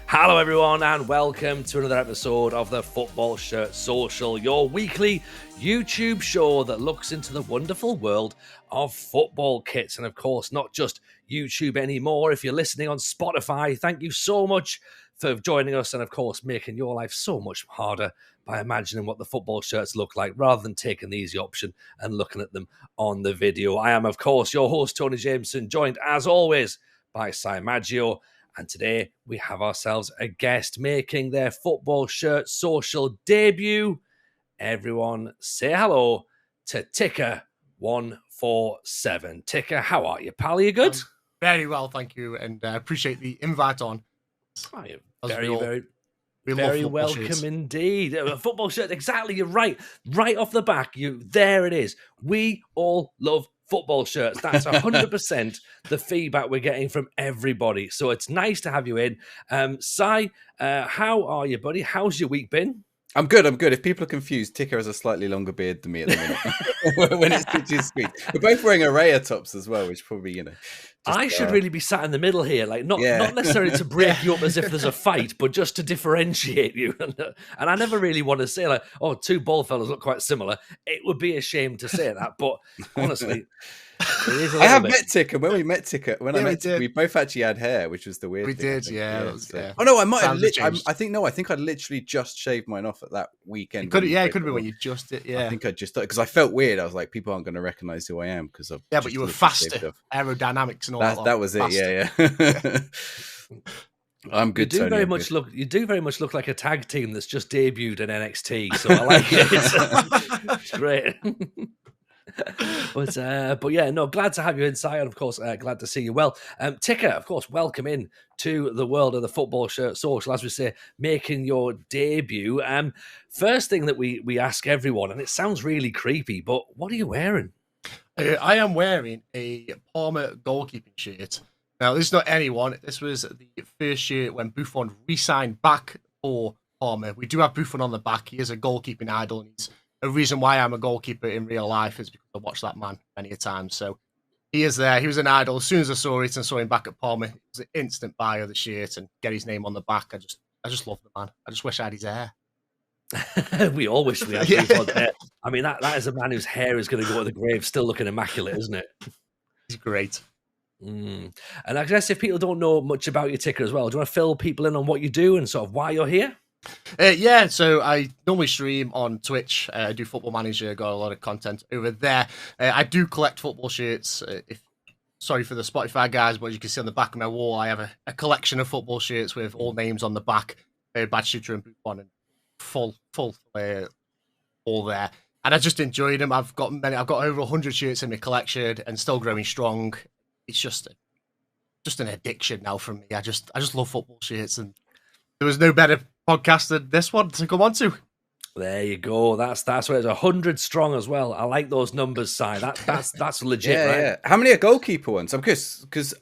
Hello everyone and welcome to another episode of the Football Shirt Social, your weekly YouTube show that looks into the wonderful world of football kits. And of course, not just YouTube anymore. If you're listening on Spotify, thank you so much for joining us and of course making your life so much harder by imagining what the football shirts look like rather than taking the easy option and looking at them on the video. I am of course your host Tony Jameson, joined as always by Si Maggio. And today we have ourselves a guest making their Football Shirt Social debut. Everyone say hello to Ticker147. Ticker, how are you, pal? Are you good? Very well, thank you. And I appreciate the invite on. Oh, you're very welcome shirts. Indeed. Football shirt, exactly. You're right. Right off the back, there it is. We all love football shirts. That's 100% the feedback we're getting from everybody. So it's nice to have you in. Si, how are you, buddy? How's your week been? I'm good. If people are confused, Ticker has a slightly longer beard than me at the minute when it's switches screen. We're both wearing Araya tops as well, which probably, I should really be sat in the middle here, like not necessarily to break you up as if there's a fight, but just to differentiate you. And I never really want to say two ball fellas look quite similar. It would be a shame to say that, but honestly, I have met Ticker. When we met Ticker, we both actually had hair, which was the weird thing. We did, yeah. Oh no, I might have. I think I'd literally just shaved mine off at that weekend. It could have been when you just did. Yeah, I think I just because I felt weird. I was like, people aren't going to recognize who I am because of but you were faster, aerodynamics and all that. That was it. Yeah. I'm good. You do very much look like a tag team that's just debuted in NXT. So I like it. It's great. But yeah, no, glad to have you inside, and of course, glad to see you. Well, Ticker, of course, welcome in to the world of the Football Shirt Social, as we say, making your debut. First thing that we ask everyone, and it sounds really creepy, but what are you wearing? I am wearing a Parma goalkeeping shirt. Now, this is not anyone. This was the first year when Buffon re-signed back for Parma. We do have Buffon on the back. He is a goalkeeping idol, and he's a reason why I'm a goalkeeper in real life is because I watched that man many a time. So he is there. He was an idol. As soon as I saw it and saw him back at Parma, it was an instant buy of the shirt and get his name on the back. I just love the man. I just wish I had his hair. We all wish we had his hair. I mean, that is a man whose hair is going to go to the grave still looking immaculate, isn't it? He's great. And I guess if people don't know much about your Ticker as well, do you want to fill people in on what you do and sort of why you're here? So I normally stream on Twitch. I do Football Manager, got a lot of content over there. I do collect football shirts. Sorry for the Spotify guys, but as you can see on the back of my wall, I have a collection of football shirts with all names on the back, Bad Shooter and Buffon, and full all there. And I just enjoyed them. I've got over 100 shirts in my collection and still growing strong. It's just an addiction now from me. I just love football shirts, and there was no better podcast than this one to come on to. There you go. That's where it's 100 strong as well. I like those numbers, Si. That's legit, right? Yeah. How many are goalkeeper ones? I'm curious because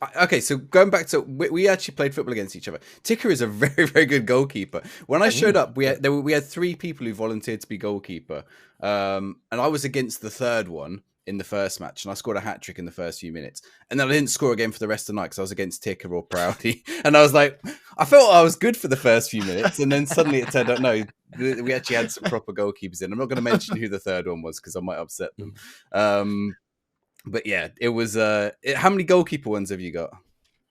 so going back to we actually played football against each other. Ticker is a very, very good goalkeeper. When I showed up, we had 3 people who volunteered to be goalkeeper, and I was against the third one in the first match, and I scored a hat-trick in the first few minutes. And then I didn't score again for the rest of the night because I was against Ticker or Proudy. And I was like, I felt I was good for the first few minutes, and then suddenly it turned out, no, we actually had some proper goalkeepers in. I'm not going to mention who the third one was because I might upset them. But yeah, it was... how many goalkeeper ones have you got?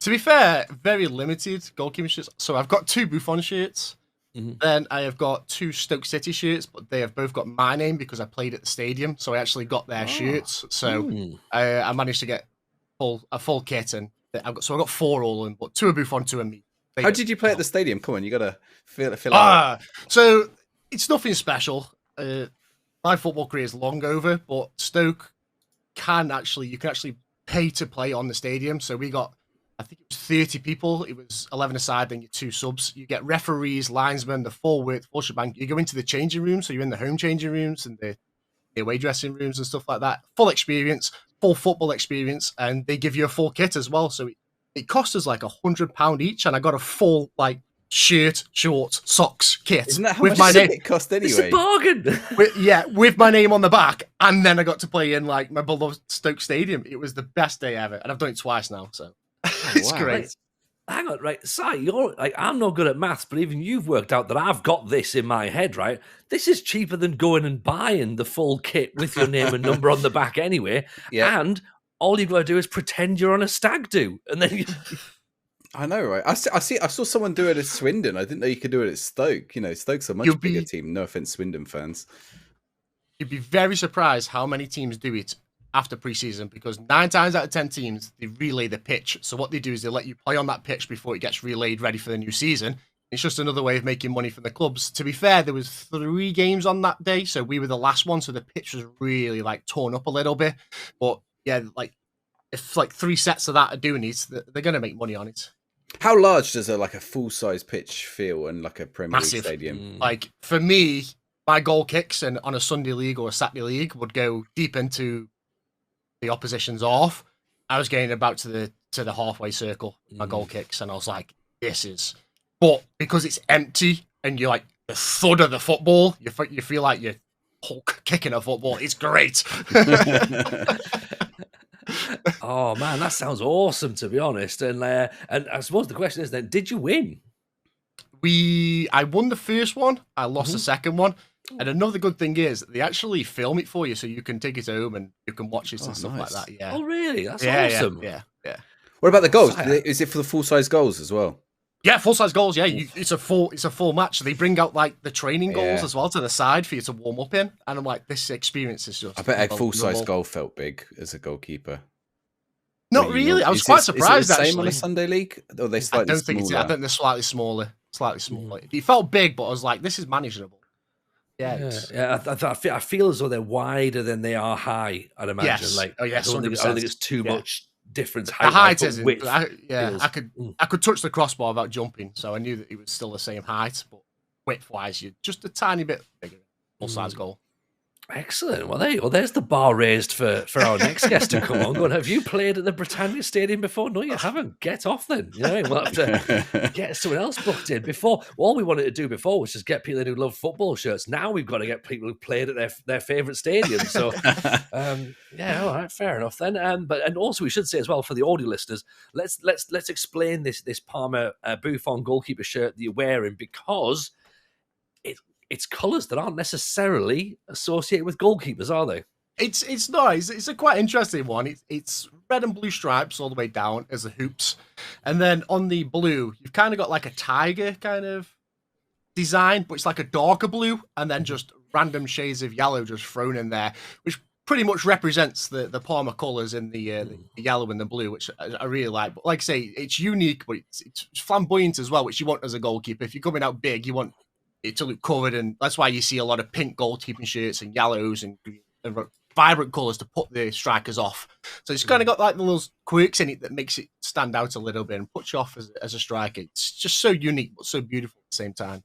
To be fair, very limited goalkeeping shirts. So I've got 2 Buffon shirts. Mm-hmm. Then I have got 2 Stoke City shirts, but they have both got my name because I played at the stadium. So I actually got their shirts. So I managed to get a full kit, and I got 4 all in, but 2 are Buffon, 2 are me. How did you play at the stadium? Come on, you got to fill out. So it's nothing special. My football career is long over, but Stoke you can actually pay to play on the stadium. So we got, I think it was 30 people. It was 11 aside, then your 2 subs. You get referees, linesmen, the full shebang. You go into the changing room, so you're in the home changing rooms and the away dressing rooms and stuff like that. Full experience, full football experience, and they give you a full kit as well. So it cost us like £100 each, and I got a full shirt, shorts, socks, kit. Isn't that how much it cost anyway? It's a bargain. with my name on the back, and then I got to play in my beloved Stoke Stadium. It was the best day ever, and I've done it twice now, so it's great. hang on, right? Si, you're like, I'm not good at maths, but even you've worked out that I've got this in my head, right? This is cheaper than going and buying the full kit with your name and number on the back anyway. Yeah. And all you've got to do is pretend you're on a stag do. And then you. I know, right? I saw someone do it at Swindon. I didn't know you could do it at Stoke. You know, Stoke's a much bigger team. No offense, Swindon fans. You'd be very surprised how many teams do it after preseason, because 9 times out of 10 teams, they relay the pitch. So what they do is they let you play on that pitch before it gets relayed ready for the new season. It's just another way of making money from the clubs. To be fair, there was 3 games on that day, so we were the last one, so the pitch was really like torn up a little bit. But yeah, like if like 3 sets of that are doing it, they're going to make money on it. How large does a full size pitch feel in like a Premier League Massive. stadium? Like for me, my goal kicks and on a Sunday league or a Saturday league would go deep into the opposition's off. I was getting about to the halfway circle, my goal kicks, and I was like, this is. But because it's empty and you're like the thud of the football, you feel like you're Hulk kicking a football. It's great. Oh man, that sounds awesome, to be honest. And I suppose the question is then, did you win? I won the first one. I lost the second one. And another good thing is they actually film it for you, so you can take it home and you can watch it and stuff like that. Yeah. Oh really? That's awesome. Yeah. What about the goals? Is it for the full size goals as well? Yeah, full size goals. Yeah, it's a full match. So they bring out like the training goals as well to the side for you to warm up in. And I'm like, this experience is just. I bet a full size goal felt big as a goalkeeper. Not really. I was quite surprised. Is it the same actually on a Sunday league? Or are they slightly I don't think smaller? I think they're slightly smaller. It felt big, but I was like, this is manageable. Yeah. I feel as though they're wider than they are high. I'd imagine. Yes. Like, Oh yes. I don't think it's too much difference. The height isn't. Width I could touch the crossbar without jumping, so I knew that it was still the same height, but width-wise, you're just a tiny bit bigger. Full size goal. Excellent. Well, there's the bar raised for our next guest to come on. Go on. Have you played at the Britannia Stadium before? No, you haven't. Get off then. You know, we'll have to get someone else booked in. Before, all we wanted to do before was just get people who love football shirts. Now we've got to get people who played at their favourite stadium. So, yeah, all right, fair enough then. And also we should say as well for the audio listeners, let's explain this Palmer Buffon goalkeeper shirt that you're wearing, because it's colours that aren't necessarily associated with goalkeepers, are they? It's nice. It's a quite interesting one. It's red and blue stripes all the way down as the hoops, and then on the blue, you've kind of got like a tiger kind of design, but it's like a darker blue, and then just random shades of yellow just thrown in there, which pretty much represents the Parma colours in the yellow and the blue, which I really like. But like I say, it's unique, but it's flamboyant as well, which you want as a goalkeeper. If you're coming out big, you want it to look covered, and that's why you see a lot of pink goalkeeping shirts and yellows and vibrant colours to put the strikers off. So it's kind of got like the little quirks in it that makes it stand out a little bit and puts you off as a striker. It's just so unique but so beautiful at the same time.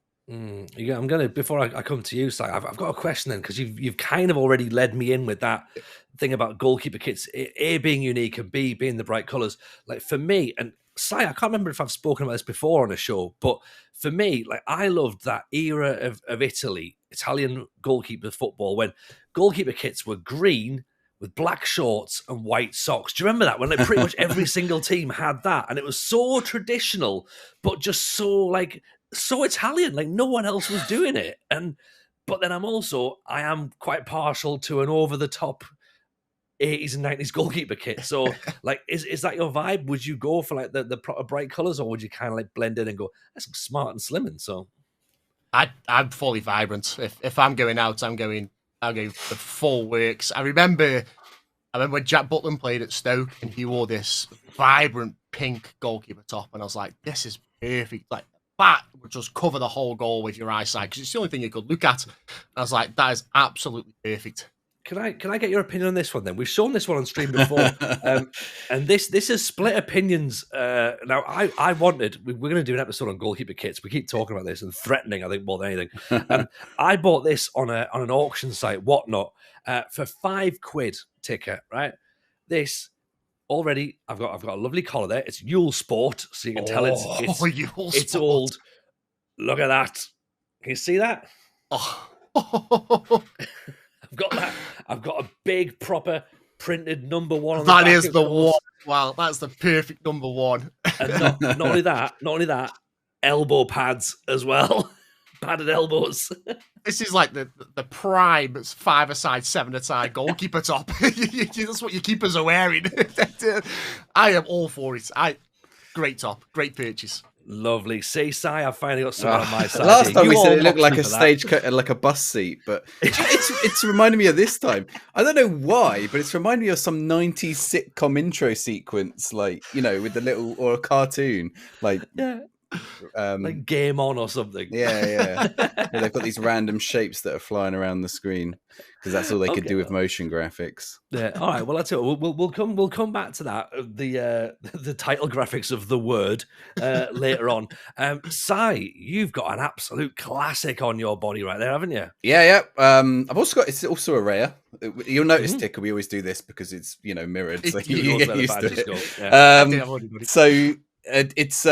Yeah, I'm gonna before I come to you, Si, I've got a question then, because you've kind of already led me in with that thing about goalkeeper kits, A being unique and B being the bright colours. Like for me, and Si, I can't remember if I've spoken about this before on a show, but for me, like I loved that era of Italian goalkeeper football, when goalkeeper kits were green with black shorts and white socks. Do you remember that? When like pretty much every single team had that, and it was so traditional, but just so Italian, like no one else was doing it. But then I am quite partial to an over the top 80s and 90s goalkeeper kit. So like, is that your vibe? Would you go for like the proper bright colours, or would you kind of like blend in and go, that's smart and slim? And so I'm fully vibrant. If I'm going out, I'll go the full works. I remember when Jack Butland played at Stoke and he wore this vibrant pink goalkeeper top, and I was like, this is perfect. Like that would just cover the whole goal with your eyesight, because it's the only thing you could look at. And I was like, that is absolutely perfect. Can I get your opinion on this one then? We've shown this one on stream before, and this is split opinions. Now, we're going to do an episode on goalkeeper kits. We keep talking about this and threatening, I think, more than anything. I bought this on an auction site, Whatnot, for £5 ticket. Right, this already I've got a lovely collar there. It's Yule Sport, so you can tell it's old. Look at that. Can you see that? Oh. I've got that. I've got a big proper printed number 1 on the That back, is of the course. one. Wow, that's the perfect number 1. And not only that, elbow pads as well. Padded elbows. This is like the prime 5-a-side, 7-a-side goalkeeper top. That's what your keepers are wearing. I am all for it. Great top, great purchase. Lovely. See, Si, I've finally got someone on my side. Last time we said it looked like a stage like a bus seat, but it's reminding me of this time. I don't know why, but it's reminding me of some 90s sitcom intro sequence, like, you know, with the little, or a cartoon, like like Game On or something. Yeah. They've got these random shapes that are flying around the screen because that's all they could do with motion graphics. Yeah. All right. Well, that's it. We'll come back to that. The title graphics of the word later on. Si, you've got an absolute classic on your body right there, haven't you? Yeah. I've also got. It's also a rare. You'll notice, Ticker, we always do this because it's, you know, mirrored, so you get used to it. Yeah. So. It's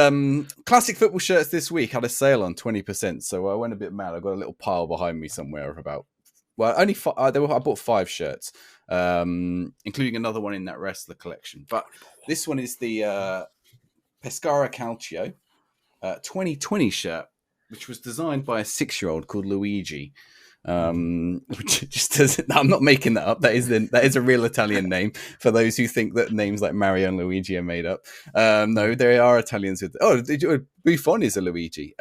classic football shirts this week had a sale on 20%, so I went a bit mad. I got a little pile behind me somewhere of about, well, only I bought 5 shirts, including another one in that wrestler collection. But this one is the Pescara Calcio 2020 shirt, which was designed by a 6-year-old called Luigi. Which just doesn't. I'm not making that up. That is a real Italian name for those who think that names like Mario and Luigi are made up. No, there are Italians with. Buffon is a Luigi.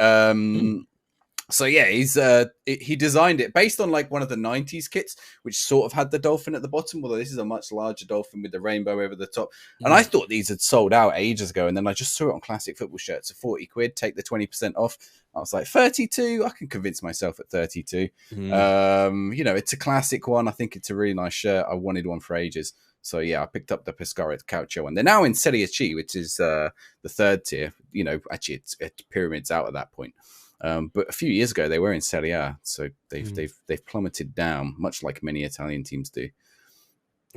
So yeah, he designed it based on like one of the 90s kits, which sort of had the dolphin at the bottom, although this is a much larger dolphin with the rainbow over the top. And I thought these had sold out ages ago, and then I just saw it on classic football shirts for 40 quid, take the 20% off. I was like, 32? I can convince myself at 32. You know, it's a classic one. I think it's a really nice shirt. I wanted one for ages. So yeah, I picked up the Pescara Calcio one. They're now in Serie C, which is the 3rd tier. You know, actually it's pyramids out at that point. But a few years ago they were in Serie A, so they've plummeted down, much like many Italian teams do.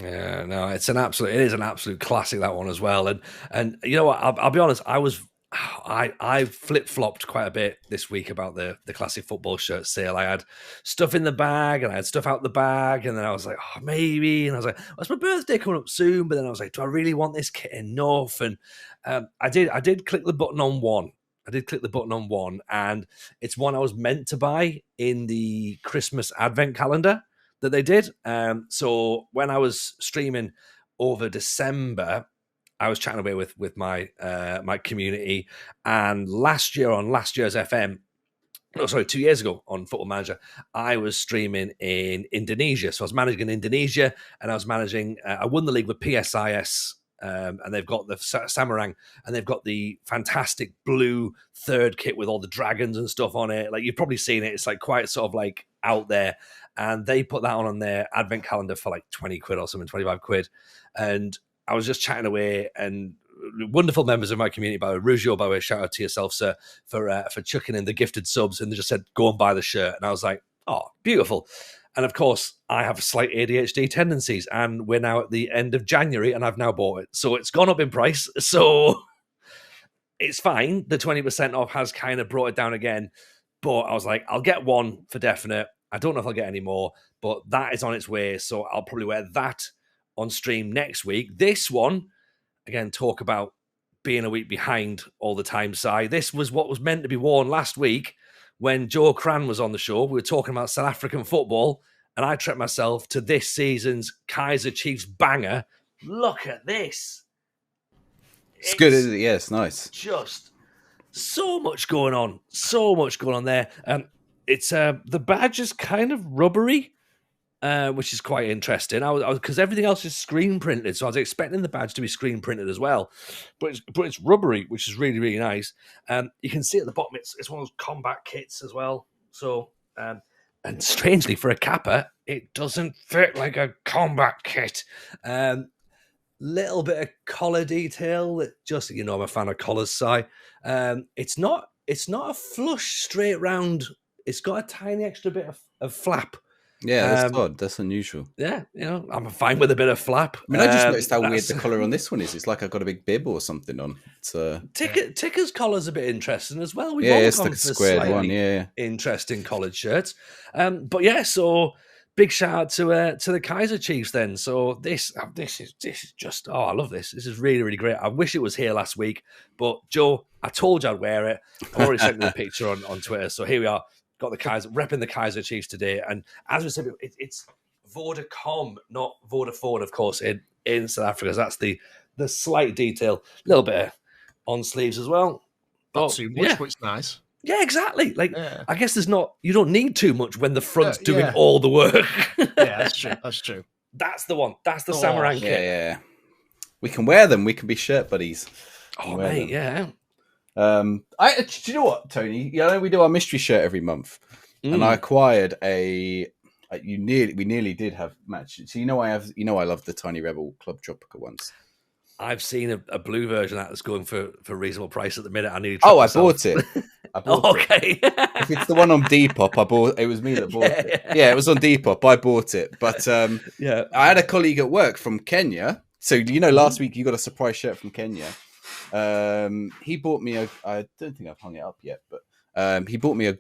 Yeah, no, it is an absolute classic, that one as well. And you know what? I'll be honest, I flip-flopped quite a bit this week about the classic football shirt sale. I had stuff in the bag and I had stuff out the bag, and then I was like, oh, maybe. And I was like, well, it's my birthday coming up soon. But then I was like, do I really want this kit enough? And I did click the button on one. And it's one I was meant to buy in the Christmas advent calendar that they did. So when I was streaming over December, I was chatting away with my my community, and last year's FM, 2 years ago on Football Manager, I was streaming in Indonesia. So I was managing in Indonesia, and I won the league with PSIS. And they've got the Samarang, and they've got the fantastic blue 3rd kit with all the dragons and stuff on it. Like, you've probably seen it. It's like quite sort of like out there. And they put that on their advent calendar for like 20 quid or something, 25 quid. And I was just chatting away, and wonderful members of my community, by the way, Rugio, by the way, shout out to yourself, sir, for chucking in the gifted subs. And they just said, go and buy the shirt. And I was like, oh, beautiful. And of course, I have slight ADHD tendencies, and we're now at the end of January, and I've now bought it. So it's gone up in price. So it's fine. The 20% off has kind of brought it down again. But I was like, I'll get one for definite. I don't know if I'll get any more, but that is on its way. So I'll probably wear that on stream next week. This one, again, talk about being a week behind all the time, Si. This was what was meant to be worn last week when Joe Cran was on the show. We were talking about South African football, and I trekked myself to this season's Kaiser Chiefs banger. Look at this. It's good, isn't it? Yeah, it's nice. Just so much going on. There. It's the badge is kind of rubbery, which is quite interesting. Because everything else is screen printed, so I was expecting the badge to be screen printed as well. But it's rubbery, which is really, really nice. You can see at the bottom, it's one of those combat kits as well. So, and strangely, for a Kappa, it doesn't fit like a combat kit. Little bit of collar detail that just, you know, I'm a fan of collars, Si. It's not a flush straight round. It's got a tiny extra bit of flap. Yeah, that's odd. That's unusual. Yeah, you know, I'm fine with a bit of flap. I mean, I just noticed how weird the collar on this one is. It's like I've got a big bib or something on. It's Ticker's collar's a bit interesting as well. We've all gone it's like for a squared one. Yeah, interesting collared shirts. But yeah, so big shout out to the Kaiser Chiefs then. So this is just I love this. This is really, really great. I wish it was here last week, but Joe, I told you I'd wear it. I've already sent you the picture on Twitter. So here we are, got the Kaiser, repping the Kaiser Chiefs today. And as we said, it's Vodacom, not Vodafone, of course, in South Africa. So that's the slight detail, a little bit on sleeves as well. Not too much, but it's nice. Yeah, exactly. Like, I guess you don't need too much when the front's doing yeah. all the work. Yeah, that's true. That's true. That's the one. That's the Samurai kit. Yeah. We can wear them. We can be shirt buddies. Oh, mate, yeah. Do you know what, Tony? Yeah, I know we do our mystery shirt every month, and I acquired we nearly did have match. So I love the Tiny Rebel Club Tropica ones. I've seen a blue version that's going for reasonable price at the minute. I need. I bought it. Okay. If it's the one on Depop, it was me that bought it. Yeah, it was on Depop. I bought it, but I had a colleague at work from Kenya. So last week you got a surprise shirt from Kenya. He bought me I don't think I've hung it up yet, but he bought me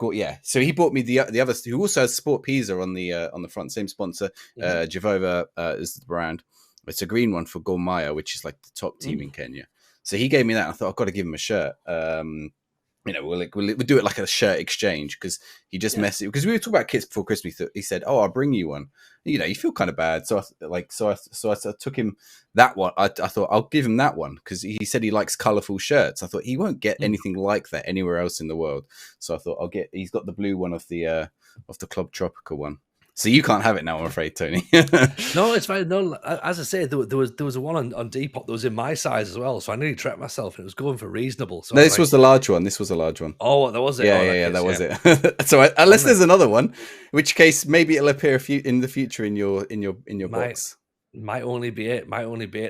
So he bought me the other, who also has Sport Pizza on the front, same sponsor. Javova is the brand. It's a green one for Gor Mahia, which is like the top team in Kenya. So he gave me that. I thought I've got to give him a shirt. We'll do it like a shirt exchange, because he just messaged, because we were talking about kits before Christmas. He said, "Oh, I'll bring you one." You feel kind of bad, so I took him that one. I thought I'll give him that one because he said he likes colourful shirts. I thought he won't get anything like that anywhere else in the world. So I thought he's got the blue one of the Club Tropica one. So you can't have it now, I'm afraid, Tony. No, it's fine. No, as I said, there was a one on Depop that was in my size as well. So I nearly trapped myself, and it was going for reasonable. So no, this was the large one. This was a large one. Oh, that was it. Yeah, that was it. So unless there's another one, in which case maybe it'll appear in the future in your box. Might only be it.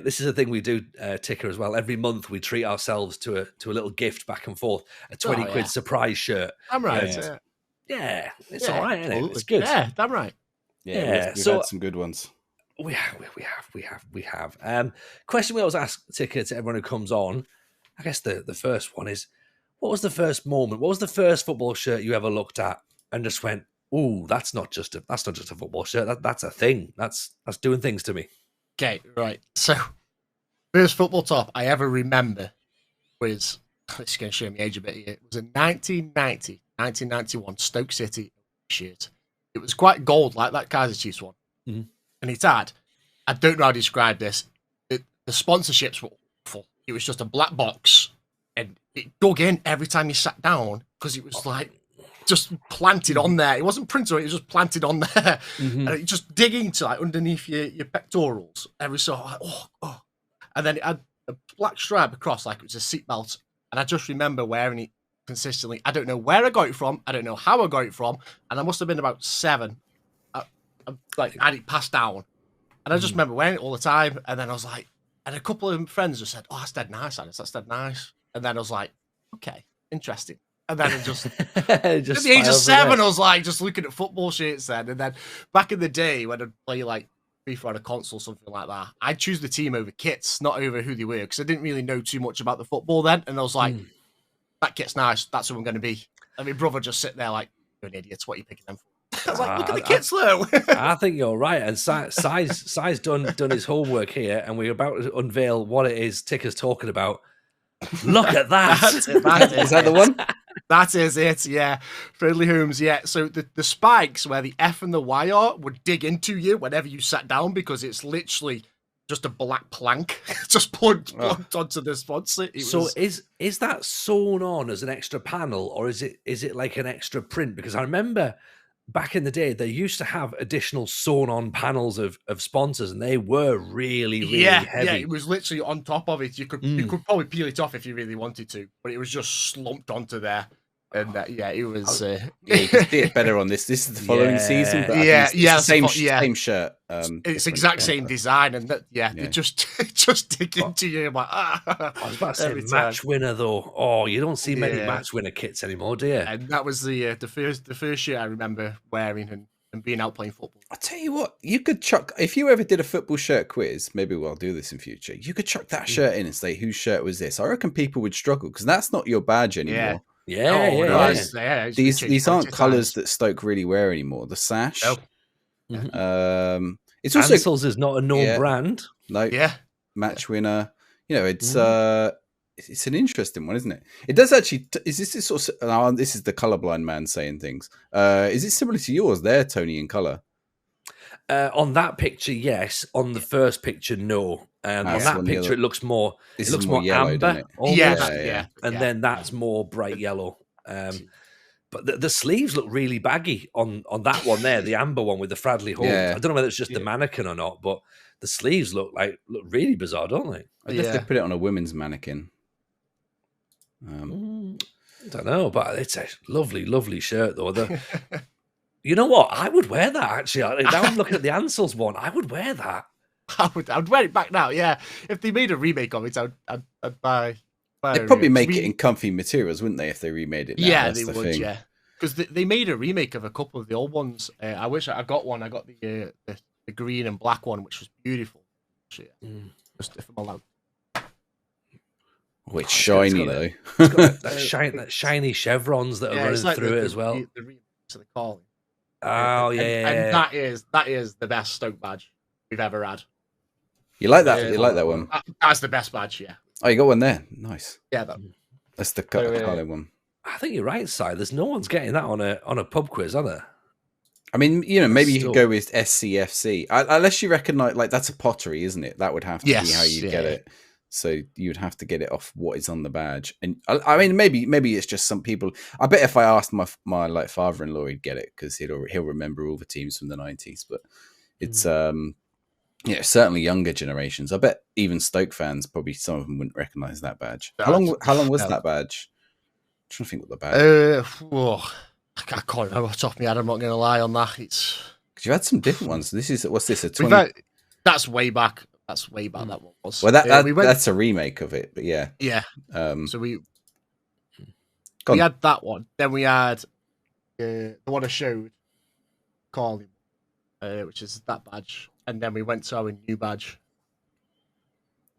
This is a thing we do, Ticker, as well. Every month we treat ourselves to a little gift back and forth, a 20 quid surprise shirt. I'm right. Yeah, it's all right, isn't it? It's good. Yeah, damn right. Yeah, we've had some good ones. We have. Question we always ask, Ticker, to everyone who comes on. I guess the first one is, what was the first moment? What was the first football shirt you ever looked at and just went, "Ooh, that's not just a football shirt. That's a thing. That's doing things to me." Okay, right. So, first football top I ever remember was, this is going to show me age a bit here. It was a 1991 Stoke City shirt. It was quite gold, like that Kaiser Chiefs one. Mm-hmm. And it had, I don't know how to describe this, the sponsorships were awful. It was just a black box, and it dug in every time you sat down, because it was like just planted on there. It wasn't printed on it, was just planted on there. Mm-hmm. And it just digging to like underneath your pectorals every so like, oh. And then it had a black stripe across like it was a seatbelt. And I just remember wearing it consistently. I don't know where I got it from. I don't know how I got it from. And I must have been about 7. I had it passed down. And I just remember wearing it all the time. And then I was like, and a couple of friends just said, "Oh, that's dead nice, Alice. That's dead nice." And then I was like, okay, interesting. And then it just, at the age of 7, I was like, just looking at football shirts then. And then back in the day when I'd play like FIFA on a console, something like that, I'd choose the team over kits, not over who they were, because I didn't really know too much about the football then. And I was like, that kit's nice. That's who I'm going to be. And my brother just sit there like, "You're an idiot. What are you picking them for?" I was like, look at the kits, though. I think you're right. And Si's done his homework here, and we're about to unveil what it is Ticker's talking about. Look at that. Is that the one? That is it, yeah. Friendly Holmes, yeah. So the spikes where the F and the Y are would dig into you whenever you sat down, because it's literally just a black plank just plugged onto the sponsor. So is that sewn on as an extra panel, or is it like an extra print? Because I remember back in the day they used to have additional sewn on panels of sponsors, and they were really heavy. Yeah, it was literally on top of it. You could probably peel it off if you really wanted to, but it was just slumped onto there. And it was. You can see it better on this. This is the following season. But it's the same shirt. It's exact same design, and they just dig into you. I'm like, I was about to say match winner though. Oh, you don't see many match winner kits anymore, do you? And that was the first shirt I remember wearing and being out playing football. I tell you what, you could chuck, if you ever did a football shirt quiz, maybe we'll do this in future. You could chuck that shirt in and say, whose shirt was this? I reckon people would struggle, because that's not your badge anymore. Yeah. These aren't colours that Stoke really wear anymore. The sash, It's also Ansell's is not a known brand. No, Yeah, match winner. You know, it's an interesting one, isn't it? It does actually. Is this sort of? This is the colorblind man saying things. Is it similar to yours there, Tony, in color? On that picture, yes. On the first picture, no. On that picture, it looks more. It looks more yellow, amber. Yeah. And then that's more bright yellow. But the sleeves look really baggy on that one there, the amber one with the Fradley holes. Yeah. I don't know whether it's just the mannequin or not, but the sleeves look really bizarre, don't they? I guess they put it on a women's mannequin. I don't know, but it's a lovely, lovely shirt though. You know what? I would wear that actually. Now I'm looking at the Ansell's one. I would wear that. I'd wear it back now. Yeah, if they made a remake of it, I'd buy. They'd probably make it in comfy materials, wouldn't they? If they remade it now? Yeah, they would. Yeah, because they made a remake of a couple of the old ones. I wish I got one. I got the green and black one, which was beautiful. Just if I'm allowed. Oh, it's shiny though. It's got that shiny chevrons that are running like through it as well. The remix of the calling. Oh and that is the best Stoke badge we've ever had. You like that? You like that one? That's the best badge. Yeah. Oh, you got one there. Nice. Yeah, that's the Carling one. I think you're right, Si. There's no one's getting that on a pub quiz, are there? I mean, you know, maybe you could go with SCFC, unless you recognise, like, that's a pottery, isn't it? That would have to be how you get it. So you'd have to get it off what is on the badge. And I mean, maybe it's just some people. I bet if I asked my like father-in-law, he'd get it because he'll remember all the teams from the 90s. But it's certainly younger generations. I bet even Stoke fans, probably some of them wouldn't recognise that badge. How long was that badge? I'm trying to think what the badge. I can't remember off the top of my head. I'm not going to lie on that. It's because you had some different ones. What's this? A 20? That's way back. That's way back. That one was. Well, that's a remake of it, but yeah. Yeah. So we on. had that one. Then we had the one I showed, Carling, which is that badge, and then we went to our new badge.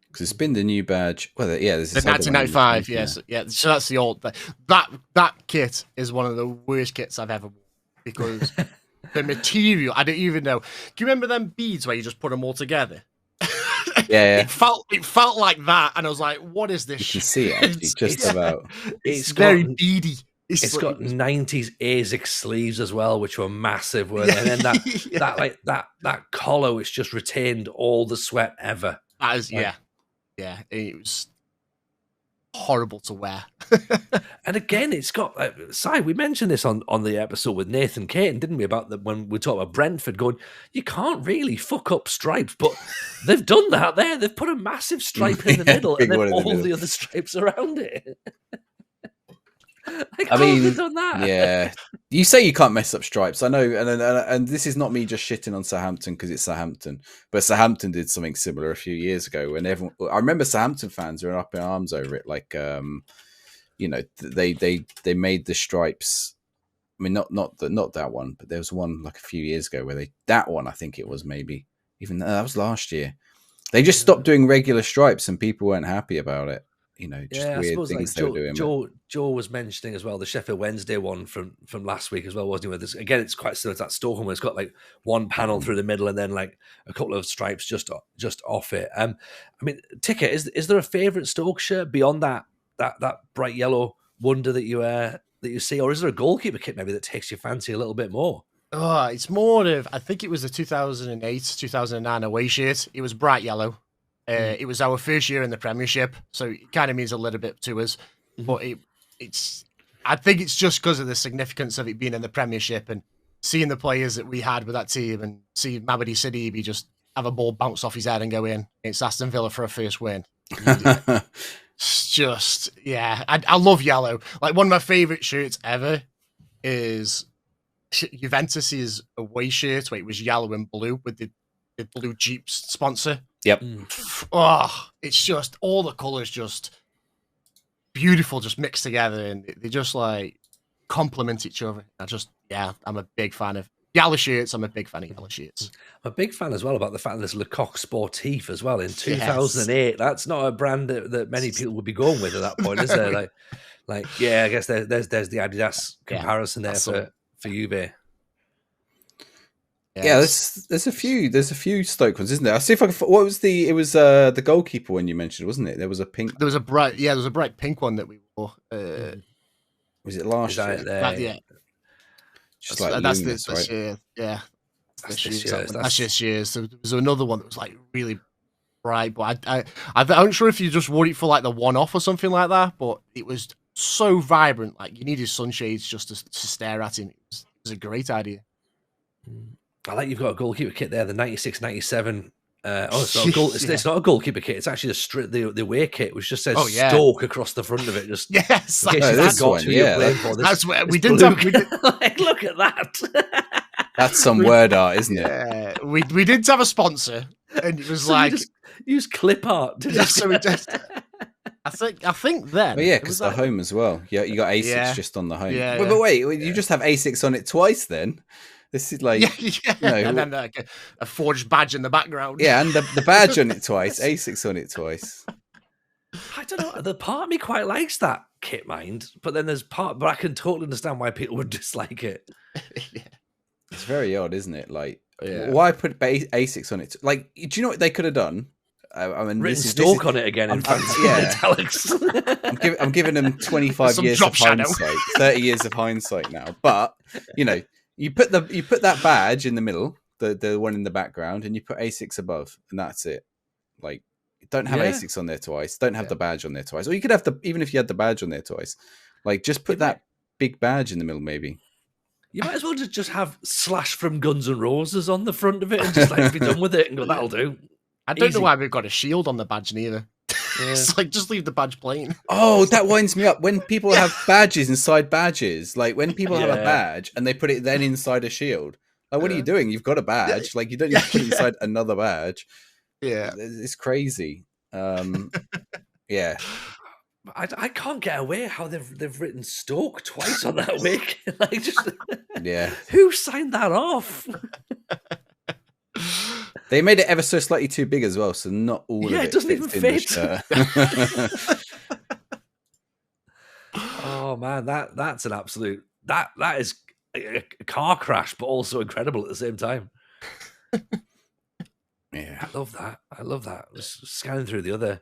Because it's been the new badge. Well, yeah, this is the 1995. Yes, yeah. So that's the old. That kit is one of the worst kits I've ever worn because the material. I don't even know. Do you remember them beads where you just put them all together? Yeah. It felt like that, and I was like, "What is this?" You can see it actually, just about. It's very beady. It's got 90s ASIC sleeves as well, which were massive, weren't they? And then that collar, which just retained all the sweat ever. Yeah, it was horrible to wear. And again, it's got we mentioned this on the episode with Nathan Caton, didn't we? About when we talked about Brentford going, you can't really fuck up stripes, but they've done that there. They've put a massive stripe in the middle and then all the other stripes around it. I mean, they've done that. Yeah, you say you can't mess up stripes. I know, and this is not me just shitting on Southampton because it's Southampton, but Southampton did something similar a few years ago when everyone. I remember Southampton fans were up in arms over it. Like, you know, they made the stripes. I mean, not that one, but there was one like a few years ago where that one I think it was maybe even that was last year. They just stopped doing regular stripes and people weren't happy about it. You know, just weird things they were doing. Joe was mentioning as well the Sheffield Wednesday one from last week as well, wasn't he? With this again, it's quite similar to that Stoke one where it's got like one panel through the middle and then like a couple of stripes just off it. I mean, Ticker, is there a favourite Stoke shirt beyond that bright yellow wonder that you see, or is there a goalkeeper kit maybe that takes your fancy a little bit more? Oh, it's more of I think it was the 2008-2009 away shirt. It was bright yellow. It was our first year in the Premiership, so it kind of means a little bit to us. But it's I think it's just because of the significance of it being in the Premiership and seeing the players that we had with that team and seeing Mamadi Sidibe just have a ball bounce off his head and go in against Aston Villa for a first win. It's just, yeah, I love yellow. Like, one of my favourite shirts ever is Juventus's away shirt where it was yellow and blue with the blue Jeep sponsor. Yep. Oh, it's just all the colours just beautiful, just mixed together, and they just like complement each other. I'm a big fan of yellow shirts. I'm a big fan of yellow shirts. I'm a big fan as well about the fact that there's Lecoq Sportif as well in 2008. Yes. That's not a brand that many people would be going with at that point, is there? like yeah, I guess there's the Adidas comparison there for Juve. Yeah, Yeah, there's a few Stoke ones, isn't there? I'll see if I can. What was it was the goalkeeper one you mentioned, wasn't it? There was a pink. There was a bright pink one that we wore. Was it last year? Yeah, Just like luminous, right? Year. Yeah, That's this year. That's this year. So there was another one that was like really bright, but I'm not sure if you just wore it for like the one-off or something like that. But it was so vibrant, like you needed sunshades just to stare at it. It was a great idea. I like you've got a goalkeeper kit there, the 96-97. It's not a goalkeeper kit. It's actually the away kit, which just says Stoke across the front of it. Just yes, this one. That's where we didn't have. Like, look at that. That's some word art, isn't it? Yeah, we didn't have a sponsor, and it was like use clip art. So we just. I think then. But yeah, because the home as well. Yeah, you got A6 just on the home. But wait, you just have A6 on it twice then? This is like, and then like a forged badge in the background. Yeah, and the badge on it twice, A6 on it twice. I don't know. The part of me quite likes that kit, mind, but then but I can totally understand why people would dislike it. It's very odd, isn't it? Like, why put A6 on it? Like, do you know what they could have done? I mean, written Stoke on it again in italics. I'm giving them 25 years of hindsight, 30 years of hindsight now, but you put that badge in the middle, the one in the background, and you put A6 above, and that's it. Like, don't have A6 on there twice. Don't have the badge on there twice. Or you could have even if you had the badge on there twice, like just put that big badge in the middle, maybe. You might as well just have Slash from Guns N' Roses on the front of it and just like be done with it and go, that'll do. I don't know why we've got a shield on the badge neither. It's like, just leave the badge plain. Oh, that winds me up. When people have badges inside badges, like when people have a badge and they put it then inside a shield, like what are you doing? You've got a badge. Like you don't need to put it inside another badge. Yeah. It's crazy. Yeah. I can't get away how they've written Stoke twice on that wig. Like just who signed that off? They made it ever so slightly too big as well, so not all of it doesn't even fit. Oh man, that's an absolute that is a car crash, but also incredible at the same time. Yeah, I love that. Just scanning through the other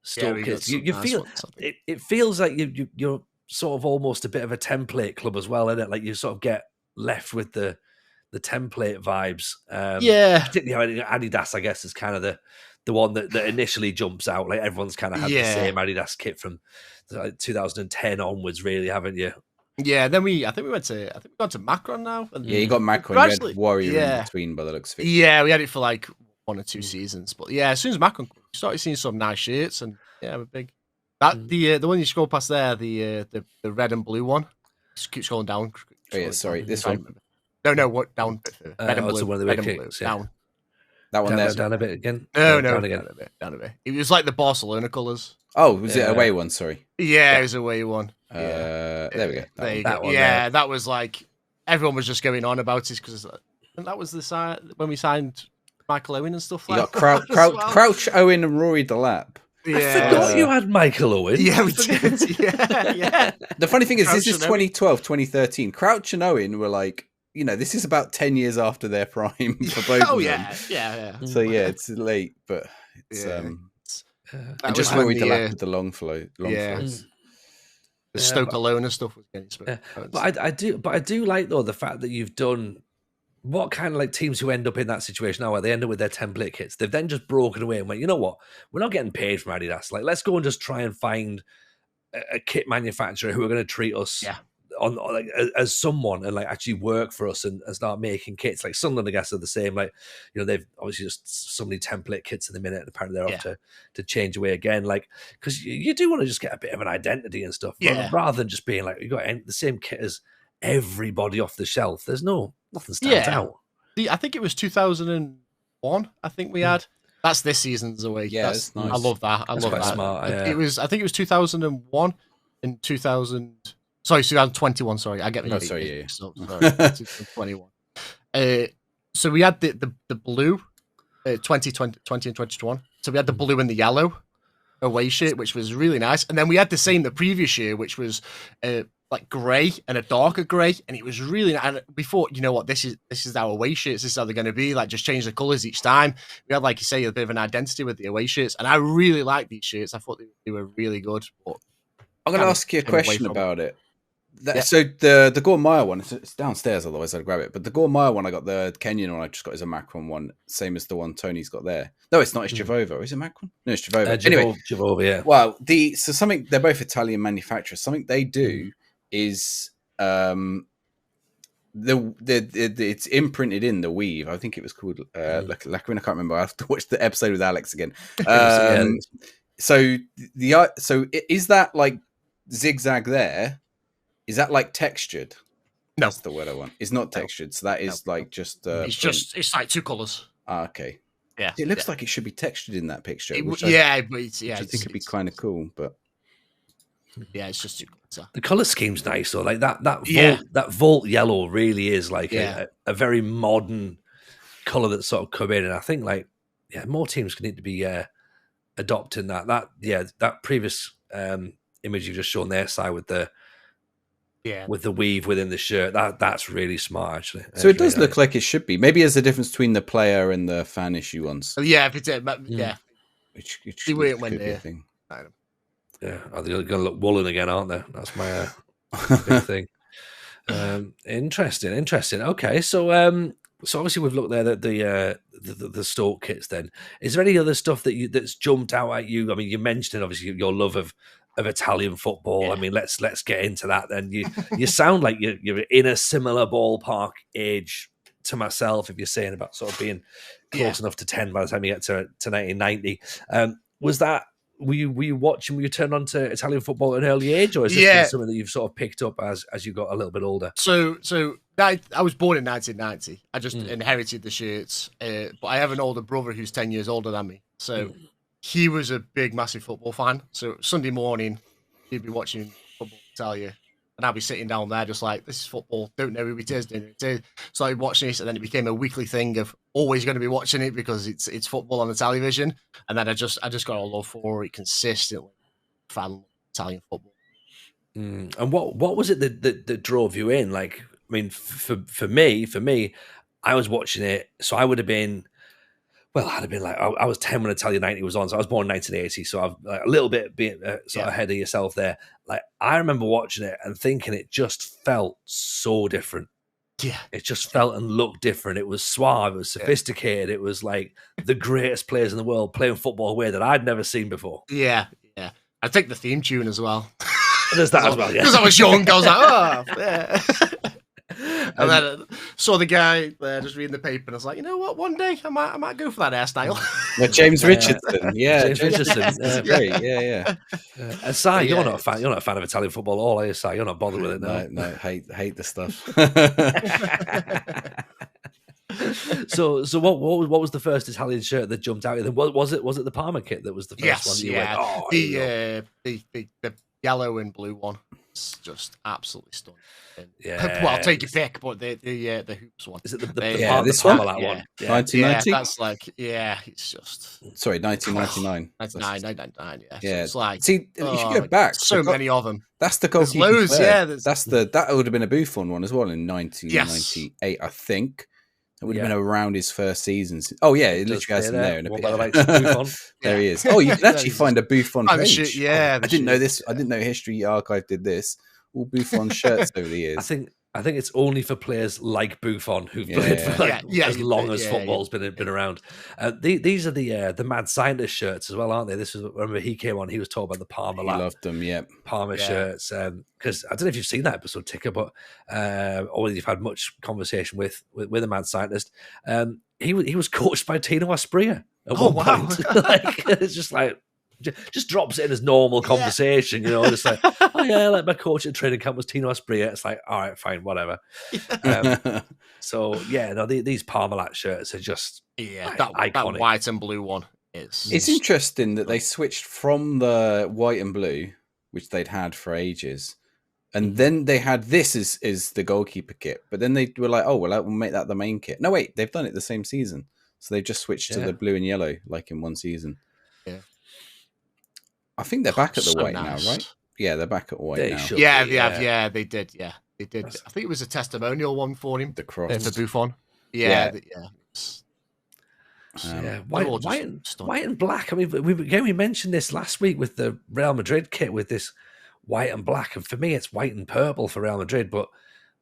Stoke kits, you feel it feels like you're sort of almost a bit of a template club as well, isn't it? Like you sort of get left with the template vibes. Particularly Adidas, I guess, is kind of the one that initially jumps out. Like everyone's kind of had the same Adidas kit from 2010 onwards, really, haven't you? Yeah, then I think we went to Macron now. And you got Macron. You had Warrior in between by the looks of it. Yeah, we had it for like 1 or 2 seasons. But yeah, as soon as Macron, we started seeing some nice shirts, and we're big. The one you scroll past there, the red and blue one. Just keep scrolling down. Sorry, this one. No, what down? Red and blue. One of the red kicks, down. That one there. Down a bit again. No, down again. Down a bit. It was like the Barcelona colours. Oh, was it away one? Sorry. Yeah, it was away one. There we go. That one. Yeah, that was like everyone was just going on about it because that was the side when we signed Michael Owen and stuff like that. You got Crouch, Owen, and Rory Delap. I forgot you had Michael Owen. Yeah, we did. Yeah. The funny thing is, this is 2012, 2013. Crouch and Owen were like, this is about 10 years after their prime for both of them. Yeah. So it's late, but it's and just Rory Delap with the long flows. The Stoke Alona stuff was getting spoken. But I do like though the fact that you've done what kind of like teams who end up in that situation now where they end up with their template kits. They've then just broken away and went, you know what? We're not getting paid from Adidas. Like, let's go and just try and find a kit manufacturer who are going to treat us on like as someone and like actually work for us and start making kits. Like Sunderland, I guess, are the same. Like, they've obviously just so many template kits in the minute. And apparently they're off to change away again. Like, because you do want to just get a bit of an identity and stuff. Rather than just being like, you got the same kit as everybody off the shelf. There's nothing stands out. I think it was 2001. I think we had. That's this season's away. Yeah, that's nice. I love that. I love that. Smart, It was. I think it was 2001 and 2000. Sorry, 2021. Sorry, I get me. Sorry, sorry, 2021. So we had the blue, 2020 and 2021. So we had the blue and the yellow away shirt, which was really nice. And then we had the same the previous year, which was like grey and a darker grey, and it was really. And we thought, you know what, this is our away shirts. This is how they're going to be. Like, just change the colours each time. We had, like you say, a bit of an identity with the away shirts, and I really liked these shirts. I thought they were really good. But I'm going to ask you a question about it. Yeah. So the Gor Meyer one, it's downstairs, otherwise I'd grab it. But the Gor Meyer one, I got the Kenyan one. I just got is a Macron one, same as the one Tony's got there. No, it's not. It's Jovova. Is it Macron? No, it's Jovova. Anyway, Jovova, yeah. Well, so something they're both Italian manufacturers. Something they do is it's imprinted in the weave. I think it was called Lacarina. I can't remember. I have to watch the episode with Alex again. So is that like zigzag there? Is that like textured? No. That's the word I want. It's not textured. So that is like just it's like two colours. Okay. Yeah. It looks like it should be textured in that picture. I think it'd be kind of cool, but yeah, it's just too colours. The colour scheme's nice though. Like that Volt yellow really is like a very modern colour that's sort of come in, and I think more teams need to be adopting that. That previous image you've just shown their side with the weave within the shirt, that's really smart actually. So it does look like it should be. Maybe there's a difference between the player and the fan issue ones. Yeah, if it's Which went there. Thing. Yeah, they're going to look woolen again, aren't they? That's my big thing. Interesting. Okay, so obviously we've looked there at the Stoke kits. Then, is there any other stuff that's jumped out at you? I mean, you mentioned obviously your love of Italian football. Yeah. I mean, let's get into that. Then you sound like you're in a similar ballpark age to myself. If you're saying about sort of being close enough to 10 by the time you get to 1990, was that? Were you watching? Were you turned on to Italian football at an early age, or is this been something that you've sort of picked up as you got a little bit older? So I was born in 1990. I just inherited the shirts, but I have an older brother who's 10 years older than me. So he was a big, massive football fan. So Sunday morning, he'd be watching football Italia, and I'd be sitting down there just like, this is football. Don't know who it is. So I'd watching this, and then it became a weekly thing of always going to be watching it because it's football on the television. And then I just got a love for it consistently. Fan Italian football. And what was it that drove you in? Like, I mean, for me, I was watching it. So I would have been. Well, I'd have been like, I was 10 when Italian 90 was on, so I was born in 1980, so I've like, a little bit sort of ahead of yourself there. Like, I remember watching it and thinking it just felt so different. Yeah. It just felt and looked different. It was suave, it was sophisticated, it was like the greatest players in the world playing football a way that I'd never seen before. Yeah. I think the theme tune as well. There's that as well, yeah. Because I was young, I was like, oh, yeah. And then saw the guy there just reading the paper, and I was like, you know what? One day I might go for that hairstyle. James Richardson, James Richardson, great, yeah. Si, you're not a fan. You're not a fan of Italian football at all, are you, Si? You're not bothered with it, no. Hate the stuff. So what was the first Italian shirt that jumped out? Was it the Parma kit that was the first one? You went, oh, the yellow and blue one. It's just absolutely stunning. Yeah. Well, I'll take your pick, but the hoops one. Is it the this one? one? 1990? Yeah, that's like, it's just... Sorry, 1999. 1999, yeah. Yeah. So it's like... See, you should go back. So many of them. That's the goalkeeper. There's loads, yeah. That would have been a Buffon one as well in 1998, I think. It would have been around his first season. Oh, yeah, it literally has him there. There he is. Oh, you can actually find a Buffon page. Yeah. I didn't know this. I didn't know History Archive did this. All Buffon shirts over the years. I think it's only for players like Buffon who've played for as long as football's been around. These are the mad scientist shirts as well, aren't they? This was, remember he came on, he was talking about the Parma. He loved them, Parma shirts. Because I don't know if you've seen that episode, Ticker, but or you've had much conversation with a mad scientist. He was coached by Tino Asprilla at one point. It's just like. Just drops it in as normal conversation, just like, oh yeah, like my coach at training camp was Tino Asprilla. It's like, all right, fine, whatever. These Parmalat shirts are just iconic. That white and blue one is. It's interesting that they switched from the white and blue, which they'd had for ages, and then they had this is the goalkeeper kit, but then they were like, oh well, we'll make that the main kit. No, wait, they've done it the same season, so they just switched to the blue and yellow like in one season. Yeah. I think they're back at the white now, right? Yeah, they're back at white They now. should Yeah, be, they have. Yeah, they did. Yeah, they did. That's- I think it was a testimonial one for him The cross. for Buffon. Yeah. Yeah. Yeah, They're all just stunning. white and black. I mean, we mentioned this last week with the Real Madrid kit with this white and black, and for me, it's white and purple for Real Madrid, but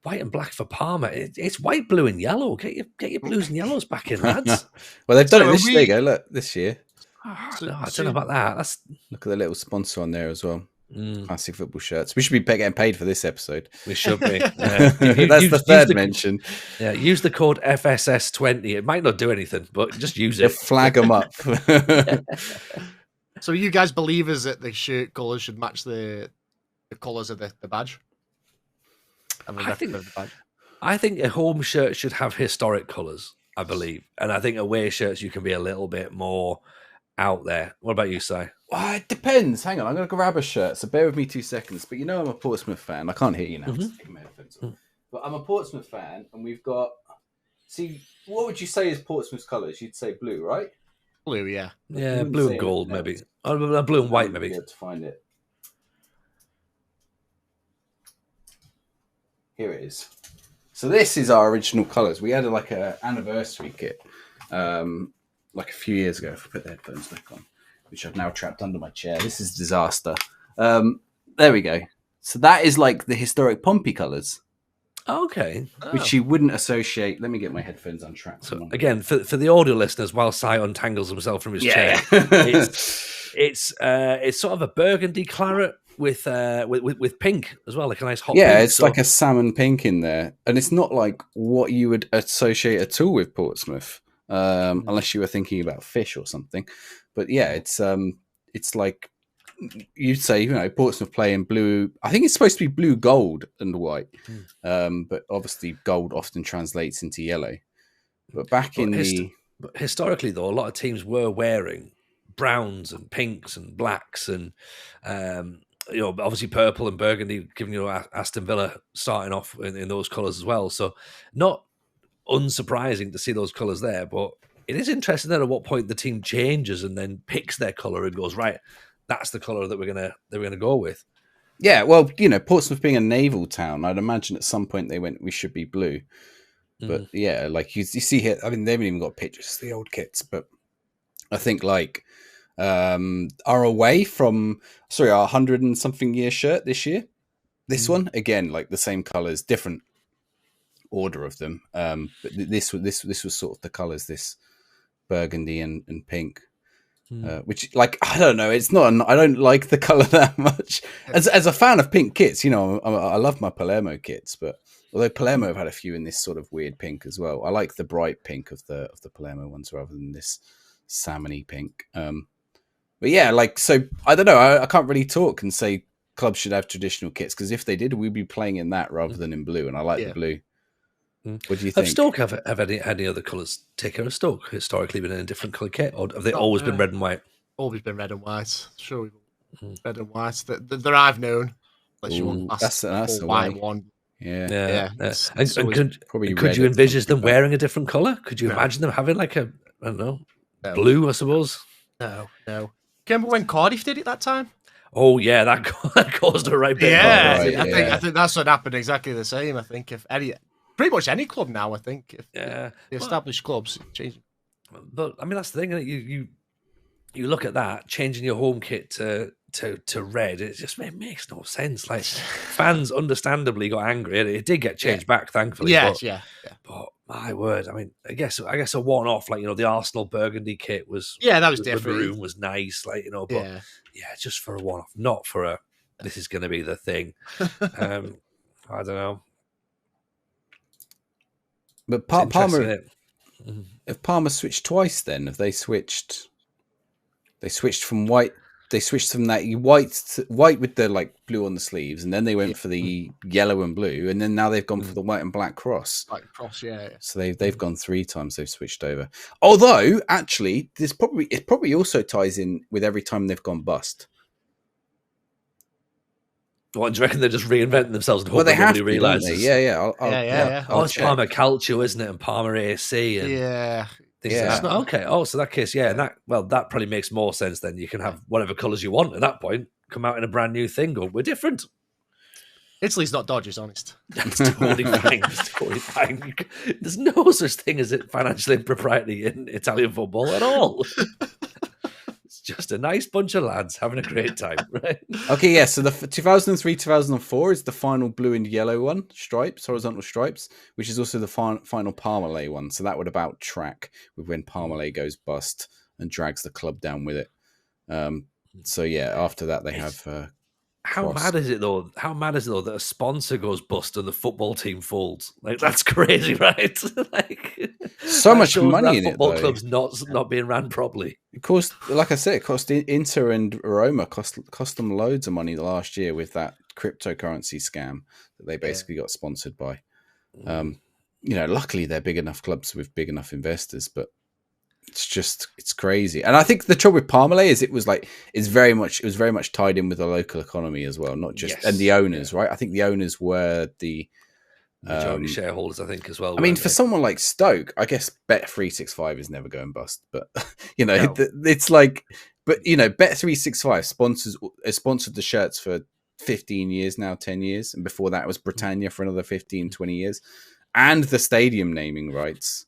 white and black for Parma. It's white, blue, and yellow. Get your blues and yellows back in, lads. Well, they've done So it this. are There you we- go. Look, this year. I don't know about that. That's Look at the little sponsor on there as well. Classic football shirts. We should be getting paid for this episode. we should be. That's the third mention. Yeah, use the code FSS20. It might not do anything, but just use They'll it. flag them up. So, are you guys believers that the shirt colours should match the colours of the badge? And the I think- of the badge? I think a home shirt should have historic colours, I believe. And I think away shirts, you can be a little bit more out there. What about you, Si? It depends. Hang on, I'm going to grab a shirt. So bear with me 2 seconds. But you know I'm a Portsmouth fan. I can't hear you now. Just take my headphones off. But I'm a Portsmouth fan, and we've got... See, what would you say is Portsmouth's colours? You'd say blue, right? Blue, yeah. Yeah, wouldn't blue say and gold, anything maybe. else. Oh, blue and white, maybe. Be able to find it. Here it is. So this is our original colours. We had like a anniversary kit, like a few years ago. If I put the headphones back on, which I've now trapped under my chair. This is a disaster. There we go. So that is like the historic Pompey colours, Okay. which you wouldn't associate. Let me get my headphones untrapped. So again, for the audio listeners, while Si untangles himself from his chair, it's sort of a burgundy claret with pink as well, like a nice hot. Yeah, pink. it's like a salmon pink in there, and it's not like what you would associate at all with Portsmouth, unless you were thinking about fish or something. But yeah, it's like you'd say, you know, Portsmouth play in blue. I think it's supposed to be blue, gold, and white, but obviously gold often translates into yellow. But But historically, though, a lot of teams were wearing browns and pinks and blacks and obviously purple and burgundy, giving Aston Villa starting off in those colours as well. So not unsurprising to see those colours there, but it is interesting that at what point the team changes and then picks their colour and goes, right, that's the colour that we're gonna go with. Yeah, well, you know, Portsmouth being a naval town, I'd imagine at some point they went, we should be blue. But yeah, like you see here, I mean, they haven't even got pictures of the old kits, but I think like our away from, our 100 and something year shirt this year, this one, again, like the same colours, different order of them. But this was sort of the colours, this burgundy and pink. Which, like, I don't know, it's not. I don't like the color that much. As a fan of pink kits, you know, I love my Palermo kits, but although Palermo have had a few in this sort of weird pink as well, I like the bright pink of the Palermo ones rather than this salmony pink. But yeah, like, so I don't know. I can't really talk and say clubs should have traditional kits, because if they did, we'd be playing in that rather than in blue, and I like the blue. What do you think? Have Stoke have any other colours? Has Stoke historically been in a different colour kit, or have they always been red and white? Always been red and white. Sure, red and white. That I've known. Unless you want that's the white way. one. Yeah. Could you envisage them wearing a different colour? Could you imagine them having like a, I don't know, blue, I suppose? No. Remember when Cardiff did it that time? Oh yeah, that caused a right bit. I think that's what happened. Exactly the same. I think if pretty much any club now, I think, if the established clubs change. But I mean, that's the thing. Isn't it? You look at that, changing your home kit to red. It makes no sense. Like, fans understandably got angry. It did get changed back, thankfully. Yeah. But my word, I mean, I guess a one-off, like, you know, the Arsenal burgundy kit was that was the different. maroon was nice, like, you know, but just for a one-off, not for a. This is going to be the thing. I don't know. But Parma, if Parma switched twice, then have they switched? They switched from white. They switched from that white with the like blue on the sleeves, and then they went for the yellow and blue, and then now they've gone for the white and black cross. Black cross, yeah. So they've gone 3 times. They've switched over. Although actually, it probably also ties in with every time they've gone bust. What, do you reckon they're just reinventing themselves and Well, hoping they have nobody to, don't realises? they? Yeah. It's Palmer Calcio, isn't it? And Palmer AC. And Yeah. Okay. Oh, so that case, and that probably makes more sense then. You can have whatever colours you want at that point. come out in a brand new thing, or we're different. Italy's not dodgy, it's honest. That's totally fine. It's totally fine. There's no such thing as financial impropriety in Italian football at all. It's just a nice bunch of lads having a great time, right? Okay, yeah. So the 2003-2004 is the final blue and yellow one, stripes, horizontal stripes, which is also the final Parmalee one. So that would about track with when Parmalee goes bust and drags the club down with it. So yeah, after that they have. How mad is it though? How mad is it though that a sponsor goes bust and the football team folds? Like that's crazy, right? Like so much money in it. Football clubs not being ran properly. Of course, like I said, it cost Inter and Roma cost them loads of money last year with that cryptocurrency scam that they basically got sponsored by. Luckily they're big enough clubs with big enough investors, but it's crazy. And I think the trouble with Parmalee is it was very much tied in with the local economy as well, not just and the owners, right? I think the owners were the majority shareholders, I think, as well. I mean, for someone like Stoke, I guess Bet365 is never going bust, but it's like, but Bet365 sponsored the shirts for 15 years now, 10 years, and before that it was Britannia for another 15, 20 years, and the stadium naming rights.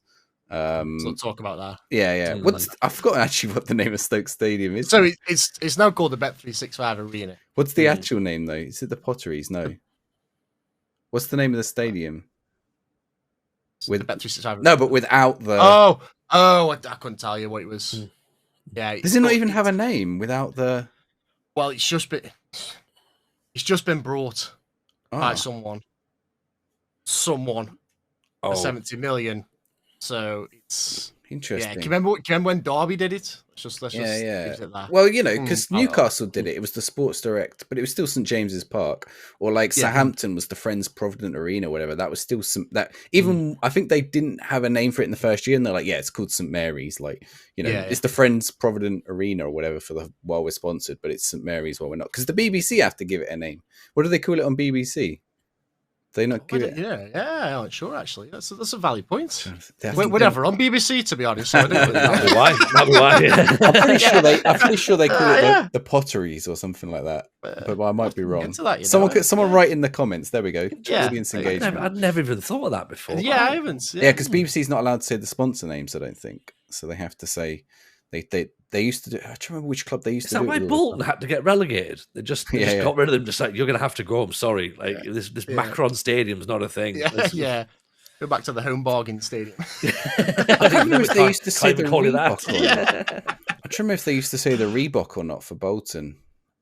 So let's talk about that. Yeah. I've forgotten actually what the name of Stoke Stadium is. So it's now called the Bet365 Arena. What's the actual name though? Is it the Potteries? No. What's the name of the stadium? With the Bet365. No, but without the. I couldn't tell you what it was. Yeah. Does it not even have a name without the? Well, it's just been brought by someone. For 70 million. So it's interesting. Yeah, do you remember when Derby did it? Let's just yeah. leave it that. Well, because Newcastle did it. It was the Sports Direct, but it was still St James's Park, or like Southampton was the Friends Provident Arena, or whatever. That was still I think they didn't have a name for it in the first year, and they're like, it's called St Mary's, it's the Friends Provident Arena or whatever while we're sponsored, but it's St Mary's while we're not, because the BBC have to give it a name. What do they call it on BBC? They not give it. Yeah, I'm not sure actually. That's a valid point. Whatever on BBC, to be honest. So That'll be why. Yeah. I'm pretty sure they call it the Potteries or something like that. But I might be wrong. Someone write in the comments. There we go. Audience engagement. I'd never even thought of that before. Yeah, I haven't. Yeah, because BBC's not allowed to say the sponsor names, I don't think. So they have to say they used to do. I don't remember which club they used to do. Is that why Bolton had to get relegated? They just got rid of them. Just like, you're going to have to go. I'm sorry. This Macron Stadium's not a thing. Yeah. Go back to the home bargain stadium. I don't know if they used to say the Reebok or not. I don't remember if they used to say the Reebok or not for Bolton.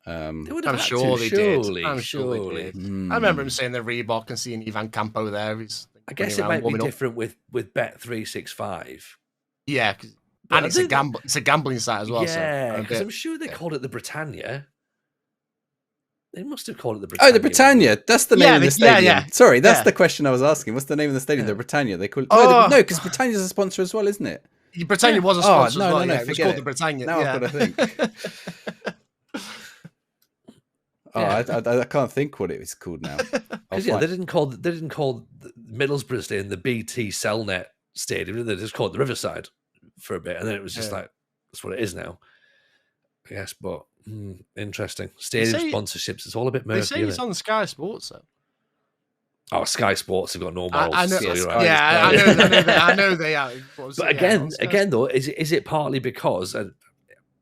I'm sure they did. I'm sure they did. I remember him saying the Reebok and seeing Ivan Campo there. I guess it might be different with Bet365. Yeah, and it's a gambling site as well. Yeah, because I'm sure they called it the Britannia. They must have called it the Britannia. Oh, the Britannia. That's the name of the stadium. Yeah. Sorry, that's the question I was asking. What's the name of the stadium? The Britannia. They call it. No, because Britannia's a sponsor as well, isn't it? Britannia was a sponsor as well. No, it was called the Britannia. Now I've got to think. I can't think what it was called now. Because they didn't call Middlesbrough Stadium the BT Cellnet Stadium. They just called it the Riverside for a bit, and then it was just like, that's what it is now, I guess. But interesting. Stadium sponsorships, it's all a bit murky. They say it's on Sky Sports though. Oh, Sky Sports have got no morals. I know they are. But again though, is it partly because, and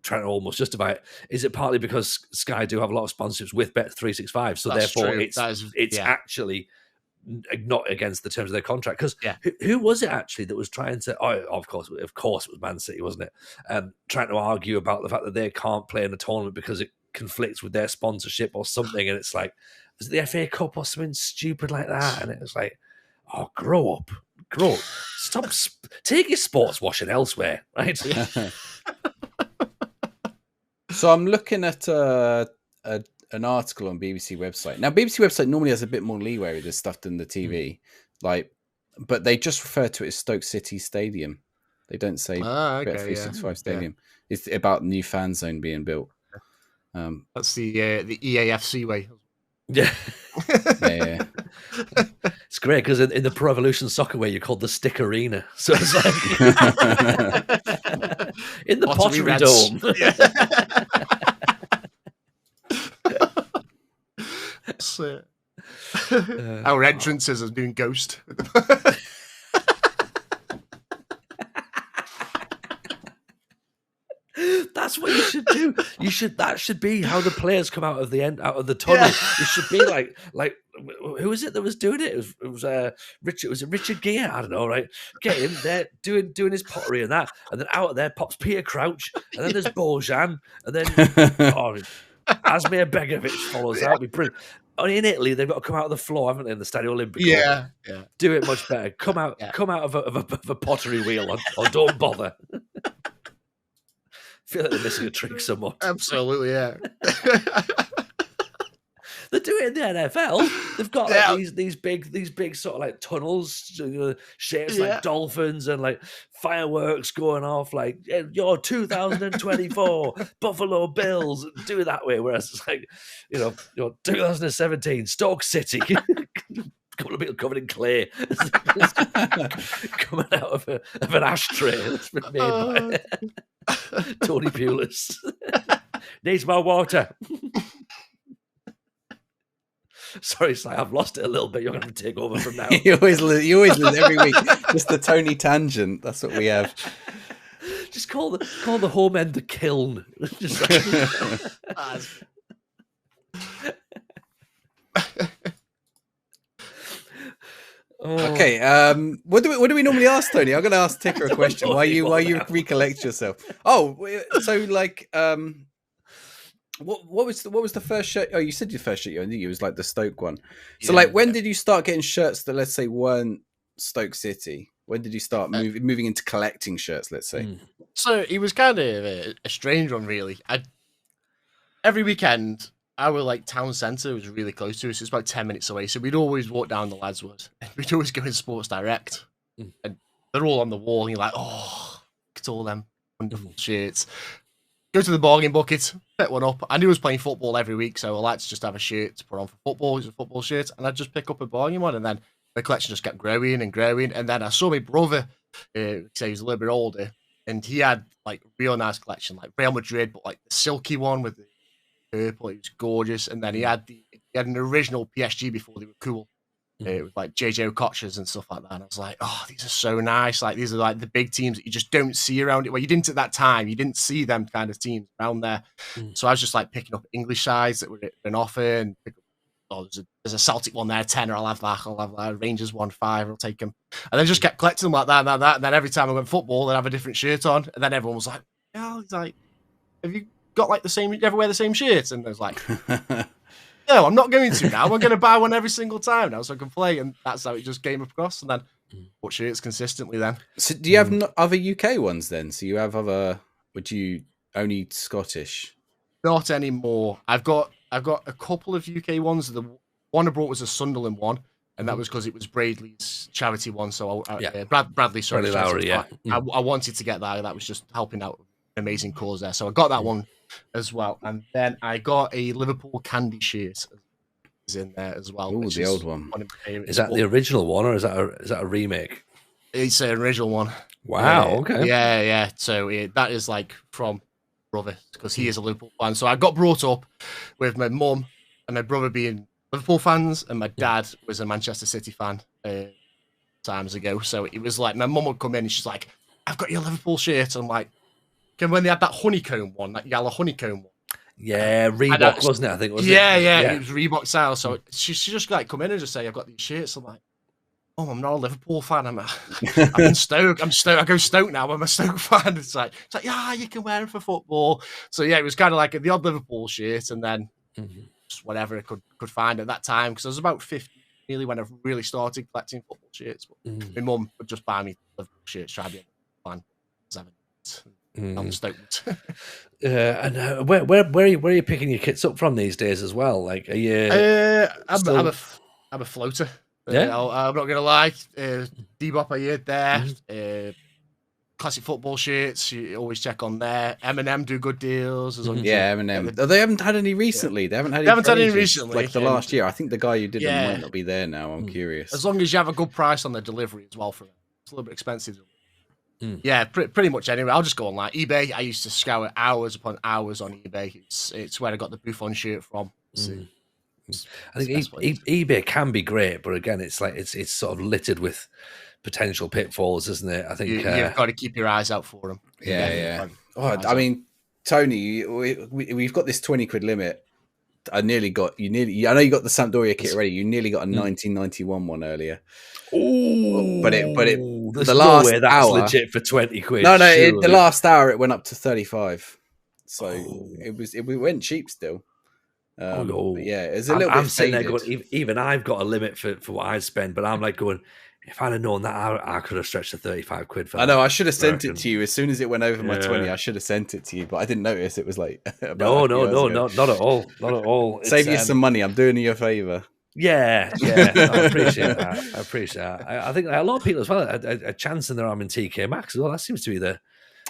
trying to almost justify it, is it partly because Sky do have a lot of sponsorships with Bet365, so that's therefore true. it's actually not against the terms of their contract? Because who was it actually that was trying to? Oh, of course it was Man City, wasn't it? Trying to argue about the fact that they can't play in a tournament because it conflicts with their sponsorship or something, and it's like, was it the FA Cup or something stupid like that? And it was like, oh, grow up, stop, take your sports washing elsewhere, right? So I'm looking at an article on BBC website. Now, BBC website normally has a bit more leeway with this stuff than the TV, but they just refer to it as Stoke City Stadium. They don't say Bet365 Stadium. It's about new fan zone being built. That's the EAFC way. Yeah. It's great because in the Pro Evolution Soccer way, you're called the Stick Arena. So it's like in the Pottery Dome. us. Our entrances are doing Ghost. That's what you should do. That should be how the players come out of the tunnel. Yeah. It should be like who was it that was doing it? It was Richard. Was it Richard Gere? I don't know. Right, get him there doing his pottery and that, and then out of there pops Peter Crouch, and then there's Bojan, and then Asmir Begovic follows out. Be brilliant. Only in Italy, they've got to come out of the floor, haven't they, in the Stadio Olimpico? Yeah. Do it much better. Come out of a pottery wheel, or don't bother. I feel like they're missing a trick somewhat. Absolutely, yeah. They do it in the NFL. They've got like, these big sort of like tunnels, shapes like dolphins and like fireworks going off. Like your 2024 Buffalo Bills, do it that way. Whereas it's like your 2017 Stoke City. A couple of people covered in clay coming out of an ashtray that's been made by Tony Pulis. Needs more water. Sorry, Si, I've lost it a little bit. You're going to have to take over from now. you always lose every week. Just the Tony tangent. That's what we have. Just call the home end the kiln. Just Okay. What do we normally ask Tony? I'm going to ask Ticker a question. Why you recollect yourself? Oh, so like, what was the first shirt? Oh, you said your first shirt. I think it was like the Stoke one. So like, when did you start getting shirts that, let's say, weren't Stoke City? When did you start moving into collecting shirts? Let's say. So it was kind of a strange one, really. Every weekend, our like town centre was really close to us. It's about 10 minutes away, so we'd always walk down the lads' wood. We'd always go in Sports Direct, and they're all on the wall. And you're like, oh, look at all them wonderful shirts. Go to the bargain bucket, pick one up. I knew I was playing football every week, so I like to just have a shirt to put on for football. It's a football shirt, and I'd just pick up a bargain one, and then the collection just kept growing and growing. And then I saw my brother, say he was a little bit older, and he had like real nice collection, like Real Madrid, but like the silky one with the purple. It was gorgeous. And then he had an original PSG before they were cool. It was like JJ Okochas and stuff like that. And I was like, oh, these are so nice. Like these are like the big teams that you just don't see around it. Well, you didn't at that time. You didn't see them kind of teams around there. So I was just like picking up English sides that were an offer and pick up, there's a Celtic one there, 10, or I'll have that. Rangers 1, 5, I'll take them. And then just kept collecting them like that. And then every time I went football, they'd have a different shirt on. And then everyone was like, yeah, he's like, have you got like the same, you ever wear the same shirt? And I was like, no, I'm not going to now. I'm going to buy one every single time now so I can play. And that's how it just came across. And then bought shirts consistently then. So do you have other UK ones then? So you have would you only Scottish? Not anymore. I've got a couple of UK ones. The one I brought was a Sunderland one. And that was because it was Bradley's charity one. So Bradley, sorry. Bradley Lowry, yeah. I wanted to get that. That was just helping out an amazing cause there. So I got that one as well. And then I got a Liverpool candy shirt is in there as well. Oh, the old one. Is that the original one or is that a remake? It's an original one. Wow, okay. Yeah. So that is like from brother because he is a Liverpool fan. So I got brought up with my mum and my brother being Liverpool fans, and my dad was a Manchester City fan times ago. So it was like my mum would come in and she's like, I've got your Liverpool shirt. I'm like, when they had that honeycomb one, that yellow honeycomb one. Yeah, Reebok, wasn't it? I think it was. Yeah. It was Reebok style. So she just like come in and just say, I've got these shirts. I'm like, oh, I'm not a Liverpool fan. I'm in Stoke. I go Stoke now. I'm a Stoke fan. It's like, yeah, you can wear them for football. So yeah, it was kind of like the odd Liverpool shirt, and then just whatever I could find at that time, because I was about 50 really when I really started collecting football shirts. But my mum would just buy me Liverpool shirts, try to be a fan. I'm stoked. And where are you picking your kits up from these days as well? Like, are you? I'm a floater. Yeah, I'm not gonna lie. Debop are you there? Classic football shirts. You always check on there. M&M do good deals. As long as M&M. They haven't had any recently. They haven't had any recently. Like the last year. I think the guy who did them might not be there now. I'm curious. As long as you have a good price on the delivery as well for it. It's a little bit expensive. Yeah, pretty much anyway. I'll just go on like eBay. I used to scour hours upon hours on eBay. It's where I got the Buffon shirt from. I think eBay can be great, but again, it's like it's sort of littered with potential pitfalls, isn't it? I think you've got to keep your eyes out for them. Yeah. Oh, I mean, Tony, we've got this 20 quid limit. I know you got the Sampdoria kit ready. You nearly got a 1991 one earlier. Oh, but there's the no last way that's hour, legit for 20 quid. No, the last hour it went up to 35. So it went cheap still. Yeah, it's a little bit. I'm sitting there going, even I've got a limit for what I spend, but I'm like going, if I'd have known that, I could have stretched to 35 quid for that. I know, I should have sent it to you as soon as it went over my 20. I should have sent it to you, but I didn't notice it was like no, not at all. Not at all. Save you some money. I'm doing you a favour. Yeah. I appreciate that. I think a lot of people as well are chancing their arm in TK Maxx as well. That seems to be the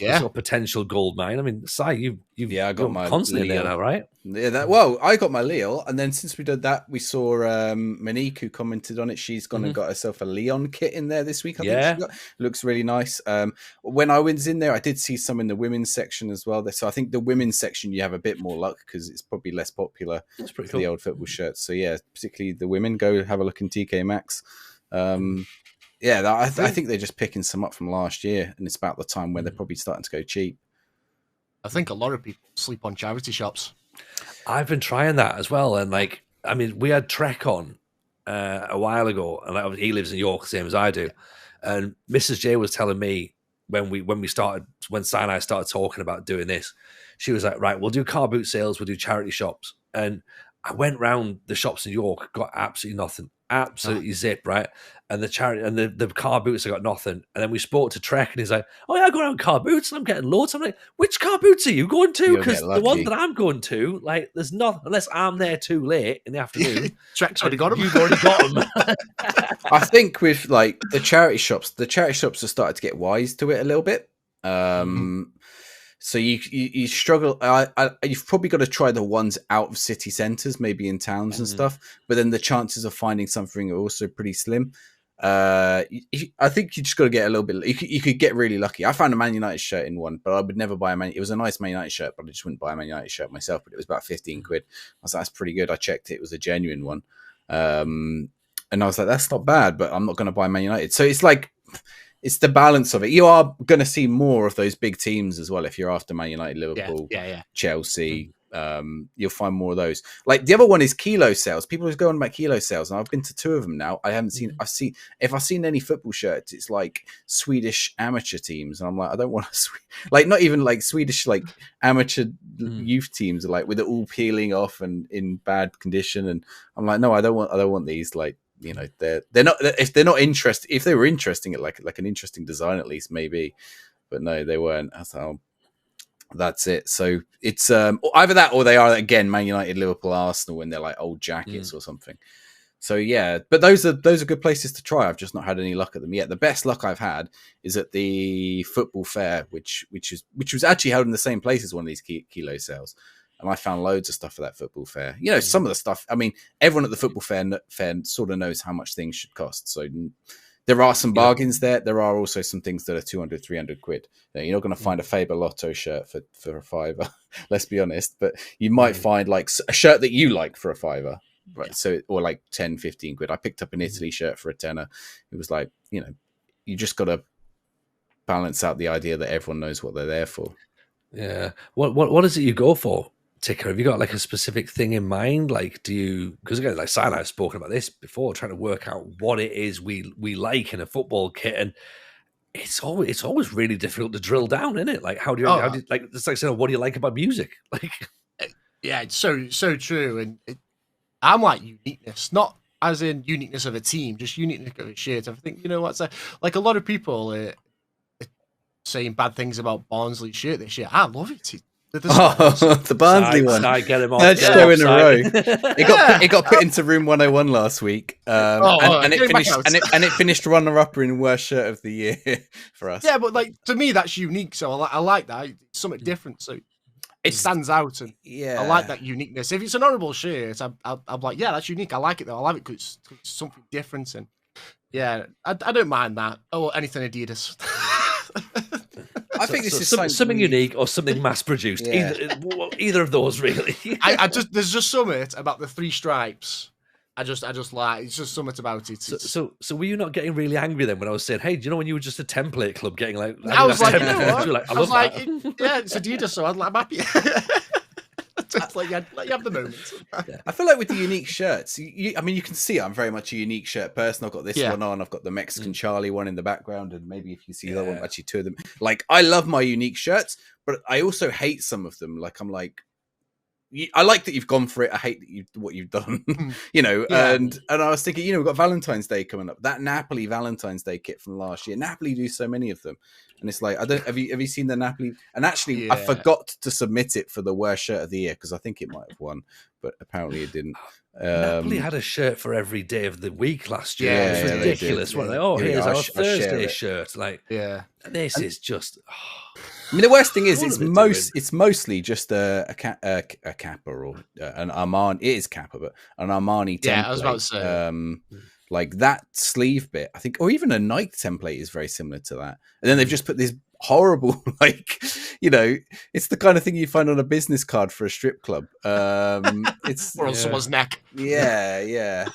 sort of potential gold mine. I mean, Si, I got my constantly there now, right? Yeah, I got my Lille, and then since we did that, we saw Monique, who commented on it. She's gone and got herself a Leon kit in there this week. I think she got. Looks really nice. When I was in there, I did see some in the women's section as well. So I think the women's section you have a bit more luck because it's probably less popular for the old football shirts. So yeah, particularly the women, go have a look in TK Maxx. I think they're just picking some up from last year, and it's about the time when they're probably starting to go cheap. I think a lot of people sleep on charity shops. I've been trying that as well, and we had Trek on a while ago, and he lives in York, same as I do. And Mrs. J was telling me when Si and I started talking about doing this, she was like, "Right, we'll do car boot sales, we'll do charity shops." And I went round the shops in York, got absolutely nothing. Absolutely zip, right? And the charity and the car boots, I got nothing. And then we spoke to Trek, and he's like, "Oh yeah, I go around car boots, and I'm getting loads." I'm like, "Which car boots are you going to?" Because the one that I'm going to, like, there's not unless I'm there too late in the afternoon. Trek's already got them. You've already got them. I think with like the charity shops have started to get wise to it a little bit. So you struggle. You've probably got to try the ones out of city centres, maybe in towns and stuff. But then the chances of finding something are also pretty slim. I think you just got to get a little bit. You could get really lucky. I found a Man United shirt in one, but I would never buy a Man. It was a nice Man United shirt, but I just wouldn't buy a Man United shirt myself. But it was about 15 quid. I was like, that's pretty good. I checked it; was a genuine one. And I was like, that's not bad, but I'm not going to buy Man United. So it's like. It's the balance of it. You are going to see more of those big teams as well. If you're after Man United, Liverpool, Chelsea, you'll find more of those. Like the other one is kilo sales. People are going about kilo sales, and I've been to 2 of them now. I haven't seen. If I've seen any football shirts, it's like Swedish amateur teams, and I'm like, I don't want to. Like not even like Swedish like amateur youth teams, like with it all peeling off and in bad condition, and I'm like, no, I don't want these. Like. You know, they're not if they're not interested. If they were interesting, it like an interesting design at least, maybe. But no, they weren't. So that's it. So it's either that or they are again Man United, Liverpool, Arsenal, and they're like old jackets or something. So yeah, but those are good places to try. I've just not had any luck at them yet. The best luck I've had is at the football fair, which was actually held in the same place as one of these kilo sales. And I found loads of stuff for that football fair. You know, some of the stuff, I mean, everyone at the football fair sort of knows how much things should cost. So there are some bargains there. There are also some things that are 200, 300 quid. You're not going to find a Faber Lotto shirt for a £5, let's be honest. But you might find like a shirt that you like for a £5. Right. So, or like 10, 15 quid. I picked up an Italy shirt for a tenner. It was like, you know, you just got to balance out the idea that everyone knows what they're there for. Yeah. What is it you go for? Ticker, have you got like a specific thing in mind? Like, do you? Because again, like Si and I have spoken about this before, trying to work out what it is we like in a football kit, and it's always really difficult to drill down, isn't it? Like, how do you like? It's like saying, what do you like about music? Like, yeah, it's so true, and I'm like uniqueness, not as in uniqueness of a team, just uniqueness of a shirt. I think what's like a lot of people are saying bad things about Barnsley's shirt this year. I love it. The Barnsley one. I get him off. Third show in a row. It got put into Room 101 last week, and it finished runner-up in worst shirt of the year for us. Yeah, but like to me, that's unique. So I like that. It's something different. So it stands out, and I like that uniqueness. If it's an honourable shirt, I'm like, yeah, that's unique. I like it though. I like it because it's something different, and yeah, I don't mind that. Oh, anything Adidas. I think this is something unique or something mass produced. Yeah. Either of those, really. There's just something about the 3 stripes. I just like, it's just something about it. So were you not getting really angry then when I was saying, hey, do you know when you were just a template club getting like? I was like, you know what? I love that. Yeah, it's Adidas, so I'm happy. Just let you have the moment. I feel like with the unique shirts, I mean, you can see I'm very much a unique shirt person. I've got this one on. I've got the Mexican Charlie one in the background, and maybe if you see that one, actually 2 of them. Like, I love my unique shirts, but I also hate some of them. Like, I'm like, I like that you've gone for it. I hate that what you've done, you know. Yeah. And I was thinking, you know, we've got Valentine's Day coming up. That Napoli Valentine's Day kit from last year. Napoli do so many of them, and it's like, have you seen the Napoli? And actually, I forgot to submit it for the worst shirt of the year because I think it might have won, but apparently it didn't. Napoli had a shirt for every day of the week last year. Yeah, It was ridiculous. Weren't they? Oh, Here we here's go. our I'll Thursday share it. shirt. Like, this is just. I mean, the worst thing is What it's are they doing? it's mostly just a Kappa or an Armani. It is Kappa, but an Armani template. Yeah, I was about to say. Like that sleeve bit, I think, or even a Nike template is very similar to that. And then they've just put this horrible, like, you know, it's the kind of thing you find on a business card for a strip club. It's Or on someone's neck. Yeah.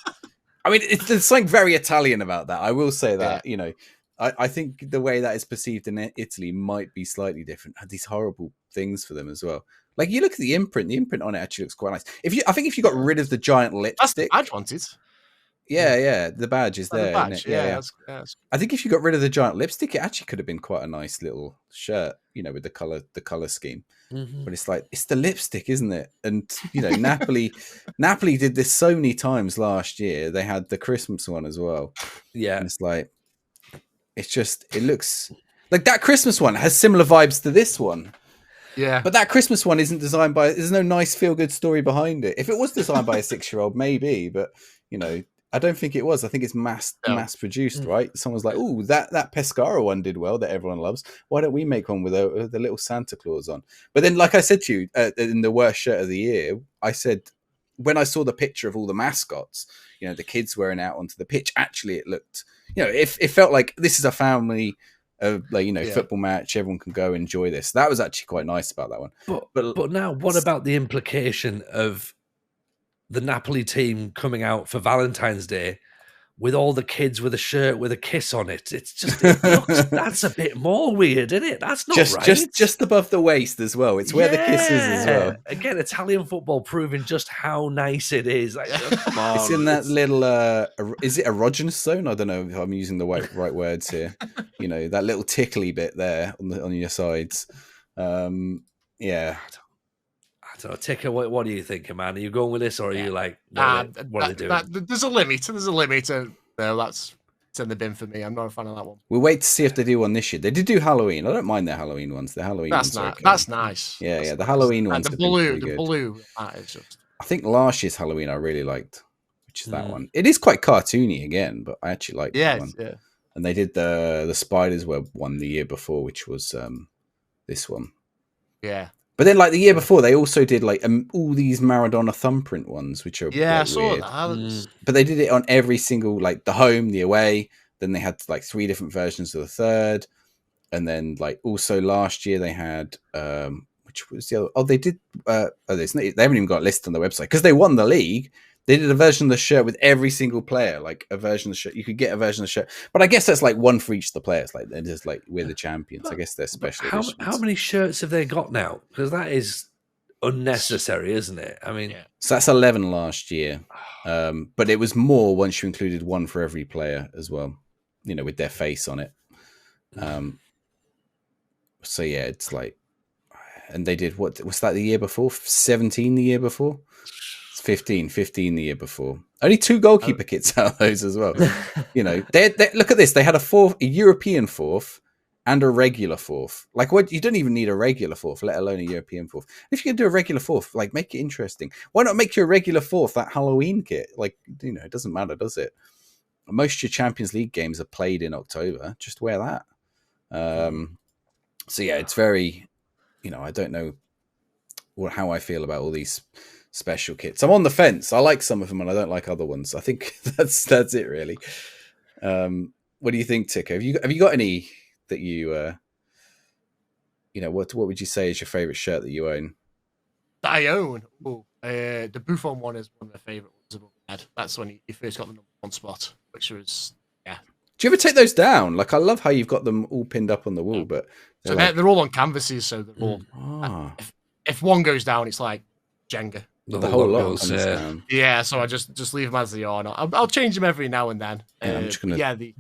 I mean, there's something very Italian about that. I will say that, you know. I think the way that is perceived in Italy might be slightly different. These horrible things for them as well. Like, you look at the imprint on it actually looks quite nice. I think if you got rid of the giant lipstick, I wanted. yeah, the badge is there. The badge, isn't it? Yeah. that's I think if you got rid of the giant lipstick, it actually could have been quite a nice little shirt, you know, with the color scheme. Mm-hmm. But it's like, it's the lipstick, isn't it? And you know, Napoli did this so many times last year. They had the Christmas one as well. Yeah, and it's like, it looks like that Christmas one has similar vibes to this one. Yeah. But that Christmas one isn't designed there's no nice feel good story behind it. If it was designed by a 6-year-old, maybe, but you know, I don't think it was. I think it's mass produced, right? Someone's like, oh, that Pescara one did well that everyone loves. Why don't we make one with the little Santa Claus on? But then, like I said to you, in the worst shirt of the year, I said, when I saw the picture of all the mascots, you know, the kids wearing out onto the pitch, actually it looked, you know, it felt like this is a family, like, you know, football match. Everyone can go enjoy this. That was actually quite nice about that one. But now, what about the implication of the Napoli team coming out for Valentine's Day with all the kids with a shirt with a kiss on it? It's just, that's a bit more weird, isn't it? That's not right. Just above the waist as well. It's where the kiss is as well. Again, Italian football proving just how nice it is. Like, come on. It's in that little, is it erogenous zone? I don't know if I'm using the right words here. You know, that little tickly bit there on your sides. Yeah. I don't know, Ticker, what are you thinking, man? Are you going with this, or are you like, what are they doing? There's a limit. And no, that's it's in the bin for me. I'm not a fan of that one. We'll wait to see if they do one this year. They did do Halloween. I don't mind their Halloween ones. The Halloween that's ones. Nice. That's nice. Yeah, that's the Halloween ones. The blue. That is just. I think last year's Halloween I really liked, which is that one. It is quite cartoony again, but I actually liked that one. Yeah. And they did the Spider's Web one the year before, which was this one. Yeah. But then, like the year before, they also did like all these Maradona thumbprint ones, which are I saw weird. that. But they did it on every single, like the home, the away. Then they had like 3 different versions of the third, and then like also last year they had which was the other? Oh, they did. They haven't even got a list on the website because they won the league. They did a version of the shirt with every single player, like a version of the shirt. You could get a version of the shirt, but I guess that's like one for each of the players. Like they're just like, we're the champions. I guess they're special. How many shirts have they got now? Because that is unnecessary, isn't it? I mean, so that's 11 last year, but it was more once you included one for every player as well. You know, with their face on it. So yeah, it's like, and they did what was that the year before? 17 the year before. 15 the year before. Only 2 goalkeeper kits out of those as well. You know, they look at this. They had a European fourth and a regular fourth. Like, what? You don't even need a regular fourth, let alone a European fourth. If you can do a regular fourth, like, make it interesting. Why not make your regular fourth that Halloween kit? Like, you know, it doesn't matter, does it? Most of your Champions League games are played in October. Just wear that. So yeah, it's very, you know, I don't know how I feel about all these special kits. I'm on the fence. I like some of them and I don't like other ones. I think that's it really. What do you think, Tico? Have you got any that you what would you say is your favorite shirt that you own? That I own. The Buffon one is one of my favorite ones above my head. That's when he first got the #1 spot, which was Do you ever take those down? Like, I love how you've got them all pinned up on the wall, but they're all on canvases, so they're all. If one goes down, it's like Jenga. The whole lot goes comes down. Yeah, so I just leave them as they are. I'll change them every now and then. I'm just gonna the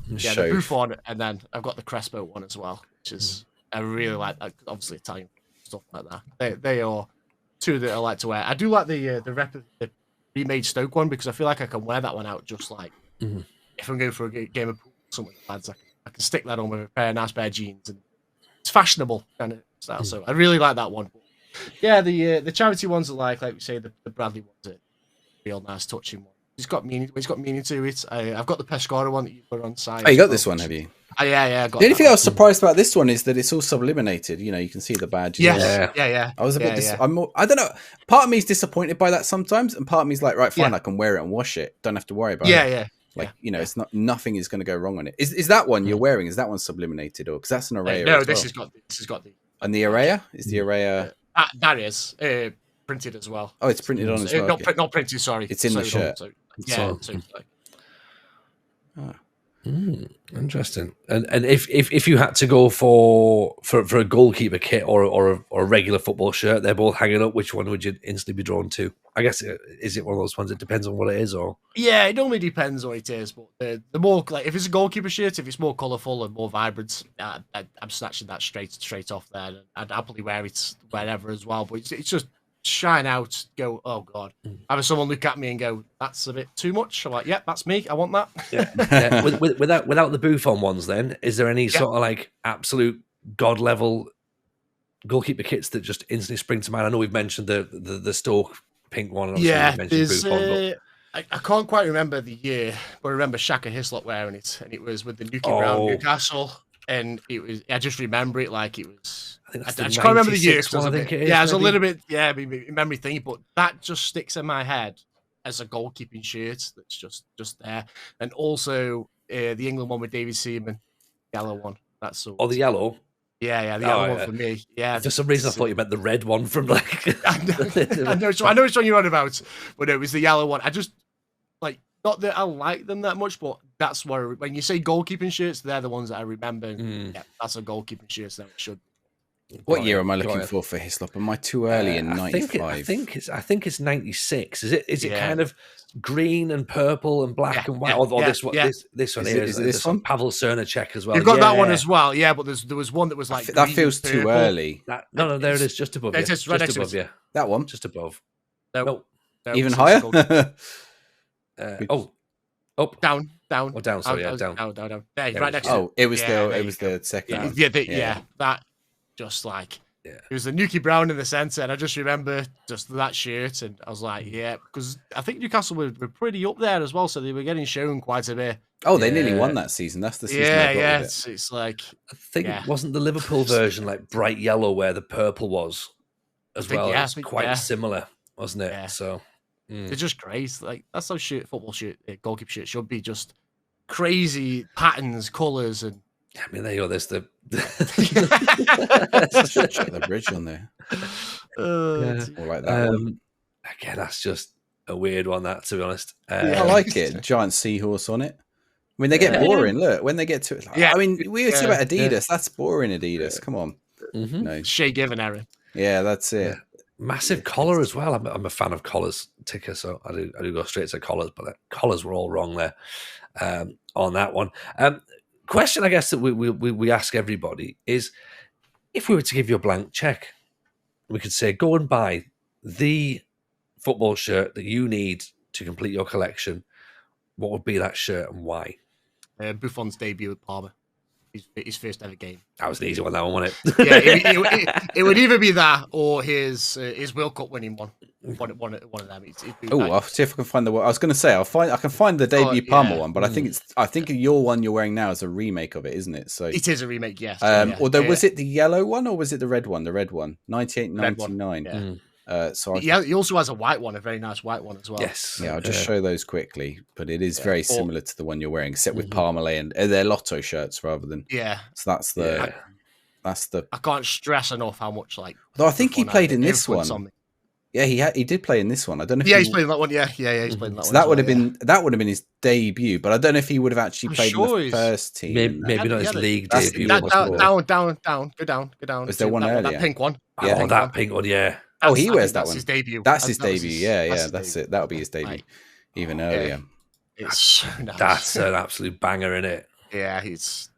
Buffon, and then I've got the Crespo one as well, which is I really like. Obviously, Italian stuff like that. They are two that I like to wear. I do like the remade Stoke one because I feel like I can wear that one out just like if I'm going for a game of pool or something with the lads. I can stick that on with a nice pair of jeans, and it's fashionable kind of style. So I really like that one. Yeah, the charity ones are like we say the Bradley ones are real nice touching one. It's got meaning to it. I've got the Pescara one that you put on site. Oh, you got this one, have you? Yeah. I got the only thing I was surprised about this one is that it's all sublimated. You can see the badge. Yes. Yeah. I was a bit. I don't know. Part of me is disappointed by that sometimes, and part of me is like, right, fine, I can wear it and wash it. Don't have to worry about it. Yeah. It's not. Nothing is going to go wrong on it. Is that one you're wearing? Is that one sublimated, or because that's an Araya? No, this has got the. And the Araya is the Araya. That is printed as well. Oh, it's printed on as well. Not printed. Sorry, it's in the shirt. Interesting. And if you had to go for a goalkeeper kit or a regular football shirt, they're both hanging up, which one would you instantly be drawn to? I guess is it one of those ones? It depends on what it is, or it normally depends what it is. But the more if it's a goalkeeper shirt, if it's more colourful and more vibrant, I'm snatching that straight off there. I'd happily wear it wherever as well. But it's just shine out, go, oh god. Have someone look at me and go, that's a bit too much. I'm like, yeah, that's me. I want that. Yeah. Without the Buffon ones, then is there any sort of like absolute god level goalkeeper kits that just instantly spring to mind? I know we've mentioned the Stoke pink one. And there's. Buffon, I can't quite remember the year, but I remember Shaka Hislop wearing it, and it was with the Brown Newcastle, and it was. I just remember it like it was. I just can't remember the year. One, I think it is, it's a little bit, memory thingy, but that just sticks in my head as a goalkeeping shirt that's just there. And also the England one with David Seaman, yellow one. That's so. Oh, the yellow. Yeah, the yellow one for me. Yeah, for some reason I thought you meant the red one from like. I know which one you're on about, but it was the yellow one. I just not that I like them that much, but that's where when you say goalkeeping shirts, they're the ones that I remember. Yeah, that's a goalkeeping shirt. So it should. What year am I looking for Hislop? Am I too early in 95? I think it's 96. Is it kind of green and purple and black and white? Or this one here is this one? Pavel Cernacek as well. You've got that one as well, but there was one that was like that feels too early. No, there it is, just above you. It's right next above you. That one, just above. No. Even higher. Up, down. Or down. Sorry, down. Down. Yeah, right next. Oh, it was the second. Yeah, that. Just like it was the Nuki Brown in the centre, and I just remember just that shirt, and I was like, because I think Newcastle were pretty up there as well, so they were getting shown quite a bit. Oh, they nearly won that season. That's the season. Yeah. It's like I think it wasn't the Liverpool version like bright yellow where the purple was as well. It was quite similar, wasn't it? Yeah. So they're just crazy. Like that's how football shirt, goalkeeper shirt should be. Just crazy patterns, colours, and. I mean, there you go. There's the check the bridge on there. Or like that one. Again, that's just a weird one. That, to be honest, I like it. Giant seahorse on it. I mean, they get boring. Look, when they get to it, I mean, we were talking about Adidas. That's boring, Adidas. Come on, no. Shea Given era. Yeah, that's it. Massive collar as well. I'm a fan of collars, Ticker, so I do go straight to collars, but the collars were all wrong there on that one. Question, I guess, that we ask everybody is, if we were to give you a blank check, we could say, go and buy the football shirt that you need to complete your collection. What would be that shirt and why? Buffon's debut at Parma. His first ever game. That was an easy one, that one, wasn't it? It would either be that or his World Cup winning one. One of them. I'll see if I can find the one. I was going to say I can find the debut Parma one, but I think your one you're wearing now is a remake of it, isn't it? So it is a remake, yes. Although was it the yellow one or was it the red one? The red one, 98, 99. He also has a white one, a very nice white one as well. Yes. Yeah, I'll just show those quickly, but it is very similar to the one you're wearing, except with Parmalee and they're Lotto shirts rather than. Yeah. So that's the. That's the. I can't stress enough how much like. Though I think he Buffon played had in an this influence one. on me. Yeah, he did play in this one. I don't know if Yeah, he's played in that one. Yeah, he's played in that so one. that as would well, have been his debut, but I don't know if he would have actually I'm played in sure the he's- first team. Maybe not his league That's- debut. that- It must be down, go down. Was there to one that earlier? that pink one. Yeah, oh, that pink one, yeah. Oh, he I wears think that that's one. his debut. That's his That was debut. his- Yeah, that's his that's debut. it. That'll be his debut. Like, Even earlier. It's so nice. That's an absolute banger, in it. Yeah, he's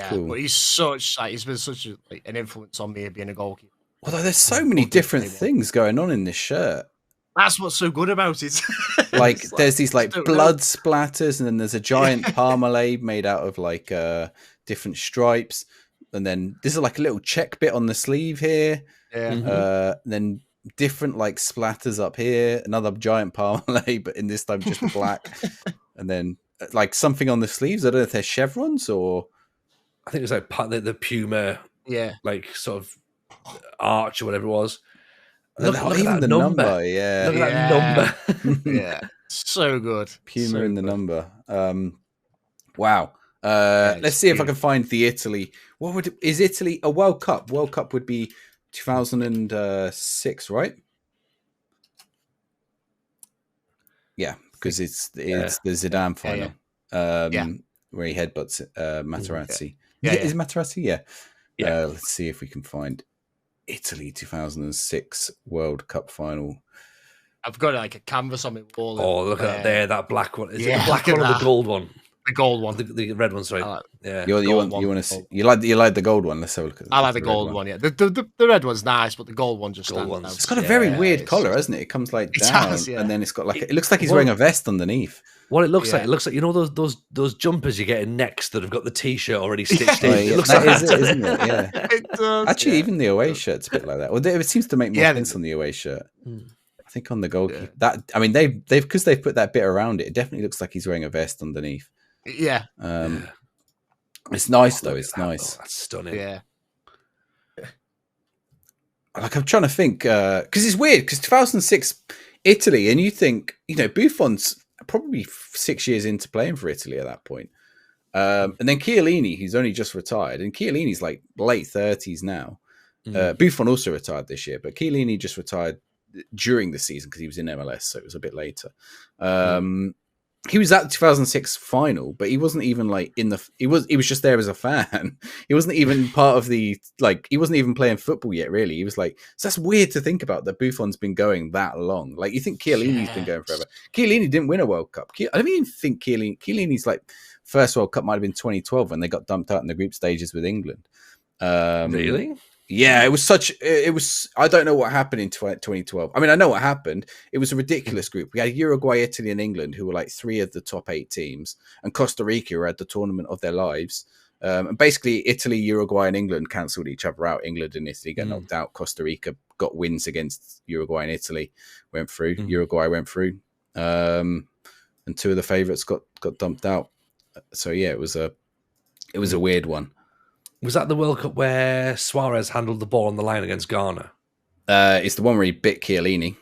Cool. But he's been such an influence on me being a goalkeeper. Although there's so many different things going on in this shirt. That's what's so good about it. Like there's these like don't blood know. splatters, and then there's a giant parmalee made out of like different stripes, and then there's like a little check bit on the sleeve here. Yeah. Then different like splatters up here, another giant parmalee, but in this time just black, and then like something on the sleeves. I don't know if they're chevrons or I think it's like the Puma, Yeah. like sort of arch or whatever it was. look even at that the number. Yeah, Look at that number. Yeah. So good. Puma So in the good. number. Wow. Let's see if I can find the Italy. Is Italy a World Cup? World Cup would be 2006, right? Yeah, because it's the Zidane final. Where he headbutts Materazzi. Is it Materazzi? Yeah. Let's see if we can find Italy 2006 World Cup final. I've got like a canvas on my wall. Oh, look at that there, that black one. Is it the Yeah, black look one at or the that. gold one? The gold one. The red one, sorry. Yeah. You want to see? You like the gold one? Let's have a look at. I like the gold one. Yeah, the red one's nice, but the gold one just stands out. It's got a very weird collar, hasn't it? It comes like down, and then it's got like it looks like he's wearing a vest underneath. What it looks like you know those jumpers you get in Next that have got the T-shirt already stitched in. It It looks that like is it, isn't it? Yeah. It does. Actually, even the away shirt's a bit like that. Well, it seems to make more sense on the away shirt. I think on the goalkeeper, they've because they've put that bit around it. It definitely looks like he's wearing a vest underneath. Yeah. It's nice though. It's nice. That's stunning. Yeah. Like I'm trying to think because it's weird because 2006 Italy, and you think Buffon's probably 6 years into playing for Italy at that point. And then Chiellini, he's only just retired, and Chiellini's like late 30s now. Buffon also retired this year, but Chiellini just retired during the season because he was in MLS, so it was a bit later. He was at the 2006 final, but he wasn't even like he was just there as a fan. He wasn't even part of the he wasn't even playing football yet, really. He was like, so that's weird to think about that Buffon's been going that long. Like you think Chiellini's been going forever. Chiellini didn't win a World Cup. I don't even think Chiellini's like first World Cup might have been 2012 when they got dumped out in the group stages with England. Really? Yeah, it was. I don't know what happened in 2012. I mean, I know what happened. It was a ridiculous group. We had Uruguay, Italy, and England, who were like 3 of the top 8 teams, and Costa Rica, who had the tournament of their lives. And basically, Italy, Uruguay, and England cancelled each other out. England and Italy got knocked out. Costa Rica got wins against Uruguay and Italy, went through. Uruguay went through, and 2 of the favourites got dumped out. So yeah, it was a weird one. Was that the World Cup where Suarez handled the ball on the line against Ghana? It's the one where he bit Chiellini.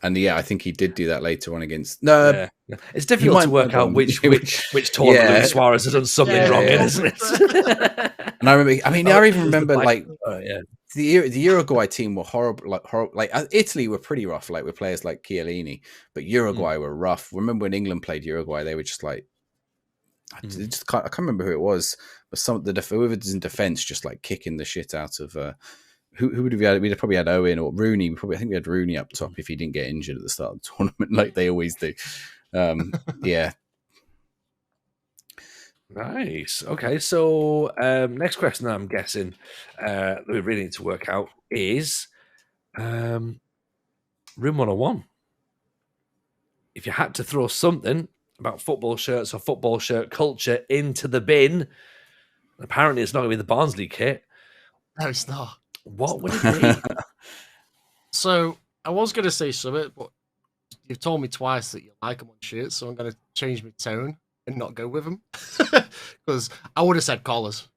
And I think he did do that later on against. No, it's difficult to work out which tournament Luis Suarez has done something wrong in, isn't it? And I remember. I mean, I even remember the Uruguay team were horrible. Like Italy were pretty rough, like with players like Chiellini, but Uruguay were rough. Remember when England played Uruguay? They were just like. I can't remember who it was, but whoever's in defence just like kicking the shit out of who would have had? We'd have probably had Owen or Rooney. I think we had Rooney up top if he didn't get injured at the start of the tournament, like they always do. Yeah. Nice. Okay, so next question that I'm guessing that we really need to work out is Room 101. If you had to throw something about football shirts or football shirt culture into the bin, apparently it's not going to be the Barnsley kit. No, it's not. What would it be? So I was going to say something, but you've told me twice that you like them on shirts, so I'm going to change my tone and not go with them because I would have said collars.